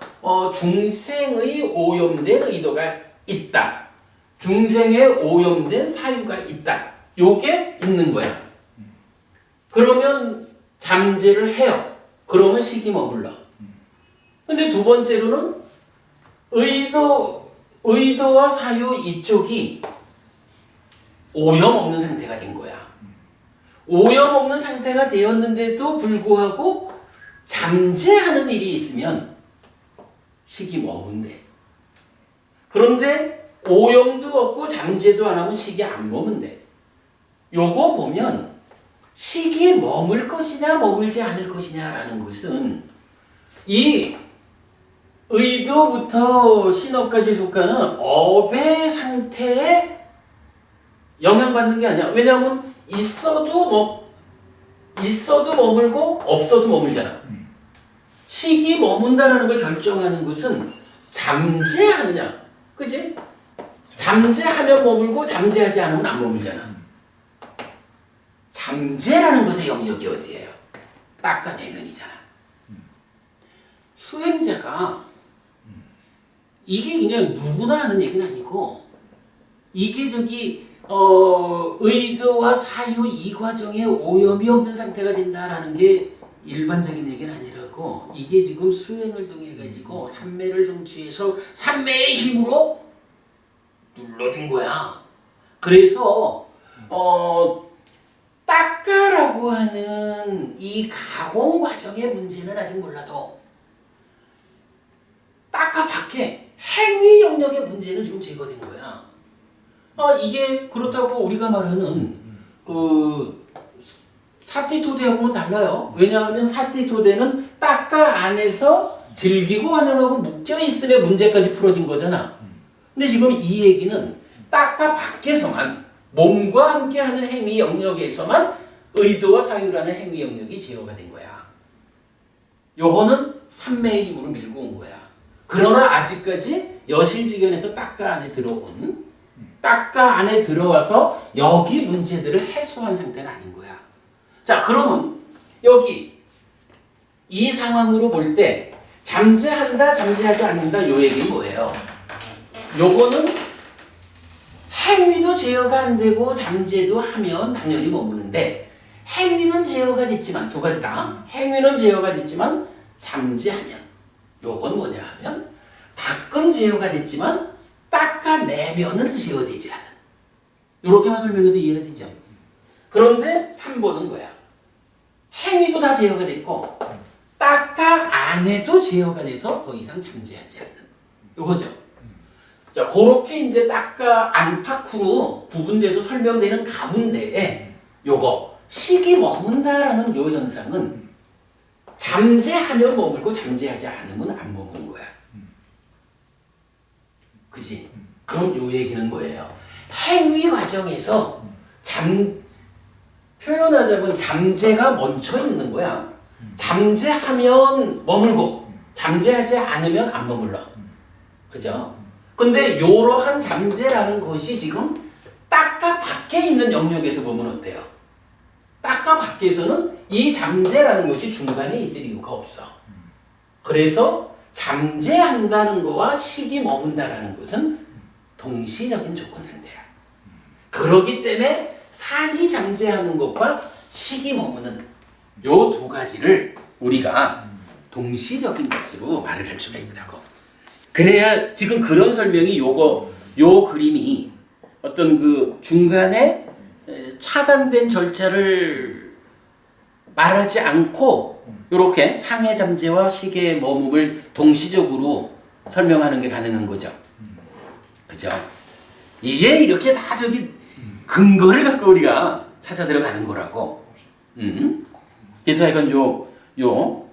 중생의 오염된 의도가 있다. 중생의 오염된 사유가 있다. 요게 있는 거야. 그러면 잠재를 해요. 그러면 시기 머물러. 근데 두 번째로는 의도와 사유 이쪽이 오염 없는 상태가 된 거야. 오염 없는 상태가 되었는데도 불구하고 잠재하는 일이 있으면 시기 머문대. 그런데 오염도 없고 잠재도 안 하면 시기 안 머문대. 요거 보면 시기에 머물 것이냐 머물지 않을 것이냐라는 것은 이 의도부터 신업까지 속하는 업의 상태에 영향받는 게 아니야. 왜냐하면 있어도 머물고 없어도 머물잖아. 시기 머문다라는 걸 결정하는 것은 잠재하느냐, 그지? 잠재하면 머물고 잠재하지 않으면 안 머물잖아. 잠재라는 것의 영역이 어디예요? 닦아내면이잖아. 수행자가 이게 그냥 누구나 하는 얘기는 아니고, 이게 의도와 사유 이 과정에 오염이 없는 상태가 된다라는 게 일반적인 얘기는 아니라고. 이게 지금 수행을 통해 가지고 삼매를 성취해서 삼매의 힘으로 눌러준 거야. 그래서 닦아라고 하는 이 가공 과정의 문제는 아직 몰라도 닦아 밖에 행위 영역의 문제는 지금 제거된 거야. 이게 그렇다고 우리가 말하는 사티토대하고는 달라요. 왜냐하면 사티토대는 닦아 안에서 즐기고 환영하고 묶여 있음에 문제까지 풀어진 거잖아. 근데 지금 이 얘기는 닦아 밖에서만 몸과 함께하는 행위 영역에서만 의도와 사유라는 행위 영역이 제어가 된 거야. 요거는 삼매의 힘으로 밀고 온 거야. 그러나 아직까지 여실지견에서 딱가 안에 들어와서 여기 문제들을 해소한 상태는 아닌 거야. 자, 그러면 여기 이 상황으로 볼 때 잠재한다, 잠재하지 않는다 요 얘기는 뭐예요? 요거는 행위도 제어가 안 되고 잠재도 하면 당연히 머무는데 행위는 제어가 됐지만 두 가지다. 행위는 제어가 됐지만 잠재하면 요건 뭐냐 하면 밖은 제어가 됐지만 닦아내면은 제어되지 않은 요렇게만 설명해도 이해가 되죠. 그런데 3번은 뭐야? 행위도 다 제어가 됐고 닦아 안 해도 제어가 돼서 더 이상 잠재하지 않는 요거죠. 자, 그렇게 이제 닦아 안팎으로 구분돼서 설명되는 가운데에 요거 식이 머문다라는 요 현상은 잠재하면 머물고 잠재하지 않으면 안 머무는 거야. 그지? 그럼 요 얘기는 뭐예요? 행위 과정에서 표현하자면 잠재가 멈춰 있는 거야. 잠재하면 머물고 잠재하지 않으면 안 머물러. 그죠? 근데 요러한 잠재라는 것이 지금 딱가 밖에 있는 영역에서 보면 어때요? 딱가 밖에서는 이 잠재라는 것이 중간에 있을 이유가 없어. 그래서 잠재한다는 것과 식이 머문다라는 것은 동시적인 조건 상태야. 그렇기 때문에 산이 잠재하는 것과 식이 머무는 요 두 가지를 우리가 동시적인 것으로 말을 할 수가 있다고. 그래야 지금 그런 설명이 요 그림이 어떤 그 중간에 차단된 절차를 말하지 않고 이렇게 상해 잠재와 식의 머금을 동시적으로 설명하는 게 가능한 거죠. 그죠? 이게 이렇게 다 저기 근거를 갖고 우리가 찾아 들어가는 거라고. 그래서 이건 요게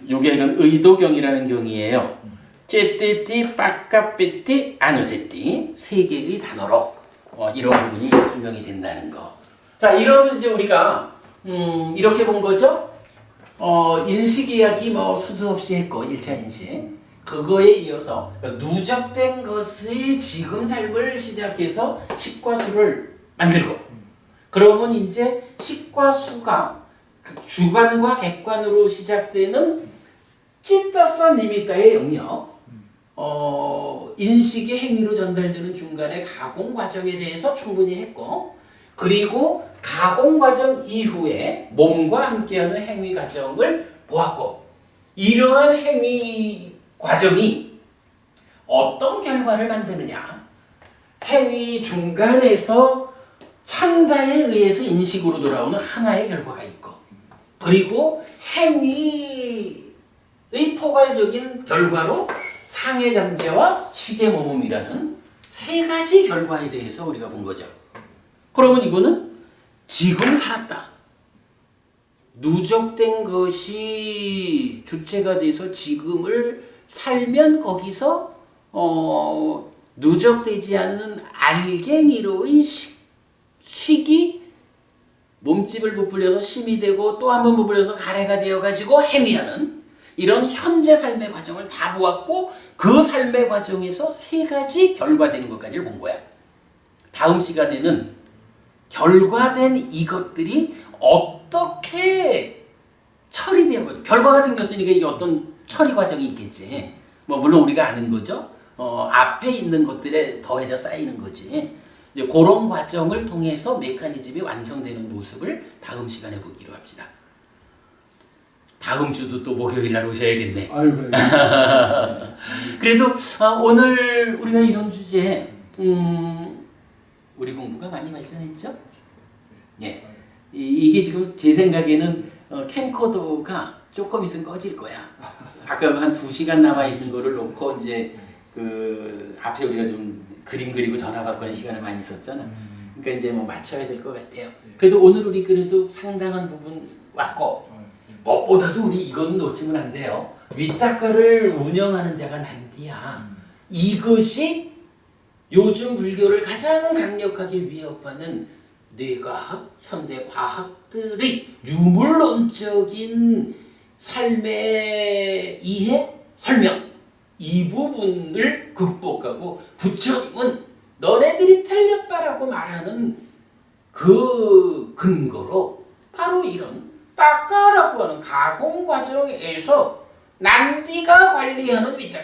이건 의도경이라는 경이에요. 째띠띠, 빠까삐띠, 아누세띠 세 개의 단어로 이런 부분이 설명이 된다는 거. 자, 이러면 이제 우리가 이렇게 본 거죠. 인식 이야기 뭐 수도 없이 했고 1차 인식 그거에 이어서 누적된 것의 지금 삶을 시작해서 식과 수를 만들고 그러면 이제 식과 수가 주관과 객관으로 시작되는 찌따싸 니미따의 영역 인식이 행위로 전달되는 중간의 가공 과정에 대해서 충분히 했고 그리고 가공 과정 이후에 몸과 함께하는 행위 과정을 보았고 이러한 행위 과정이 어떤 결과를 만드느냐 행위 중간에서 찬다에 의해서 인식으로 돌아오는 하나의 결과가 있고 그리고 행위의 포괄적인 결과로 상해 잠재와 식의 머금이라는 세 가지 결과에 대해서 우리가 본 거죠. 그러면 이거는 지금 살았다. 누적된 것이 주체가 돼서 지금을 살면 거기서 누적되지 않은 알갱이로의 식이 몸집을 부풀려서 심이 되고 또 한 번 부풀려서 가래가 되어가지고 행위하는 이런 현재 삶의 과정을 다 보았고 그 삶의 과정에서 세 가지 결과되는 것까지를 본 거야. 다음 시간에는 결과된 이것들이 어떻게 처리되고 결과가 생겼으니까 이게 어떤 처리 과정이 있겠지. 뭐 물론 우리가 아는 거죠. 앞에 있는 것들에 더해져 쌓이는 거지. 이제 그런 과정을 통해서 메커니즘이 완성되는 모습을 다음 시간에 보기로 합시다. 다음 주도 또 목요일 날 오셔야겠네.
아유 그래.
그래도 오늘 우리가 이런 주제에 우리 공부가 많이 발전했죠? 예. 이게 지금 제 생각에는 캠코더가 조금 있으면 꺼질 거야. 아까 한 2시간 남아 있는 거를 놓고 이제 그 앞에 우리가 좀 그림 그리고 전화 받고 하는 시간을 많이 썼잖아. 그러니까 이제 뭐 맞춰야 될 것 같아요. 그래도 오늘 우리 그래도 상당한 부분 왔고 무엇보다도 우리 이건 놓치면 안 돼요. 위탁가를 운영하는 자가 난디야. 이것이 요즘 불교를 가장 강력하게 위협하는 뇌과학, 현대 과학들의 유물론적인 삶의 이해, 설명 이 부분을 극복하고 부처님은 너네들이 틀렸다라고 말하는 그 근거로 바로 이런 따까라고 하는 가공 과정에서 난디가 관리하는 위탁.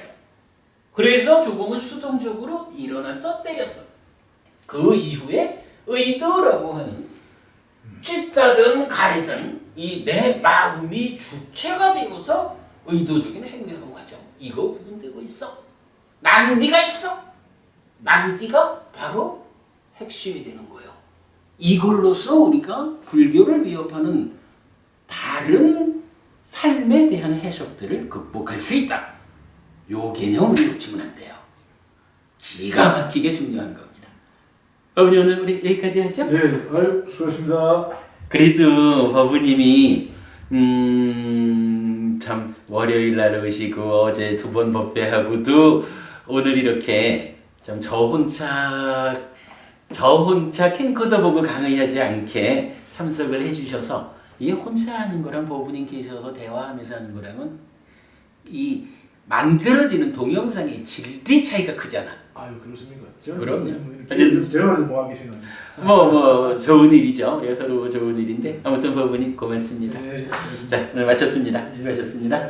그래서 조금은 수동적으로 일어나서 때렸어. 그 이후에 의도라고 하는 찢다든 가리든 이 내 마음이 주체가 되어서 의도적인 행동하는 과정. 이거 구분되고 있어. 난디가 있어. 난디가 바로 핵심이 되는 거예요. 이걸로서 우리가 불교를 위협하는 다른 삶에 대한 해석들을 극복할 수 있다. 요 개념 우리 놓치면 안 돼요. 기가 막히게 중요한 겁니다. 어머니 오늘 우리 여기까지 하죠?
네, 아유 수고하셨습니다.
그래도 법부님이 참 월요일 날 오시고 어제 두 번 법회하고도 오늘 이렇게 좀 저 혼자 캠코더 보고 강의하지 않게 참석을 해주셔서 이게 혼자 하는 거랑 법부님 계셔서 대화하면서 하는 거랑은 이 만들어지는 동영상의 질이 차이가 크잖아.
아유 그렇습니까?
그럼요.
제가 뭐 하기 싫어요.
뭐 좋은 일이죠. 우리가 서로 좋은 일인데 아무튼 법부님 고맙습니다.
네,
자 오늘 마쳤습니다. 수고하셨습니다.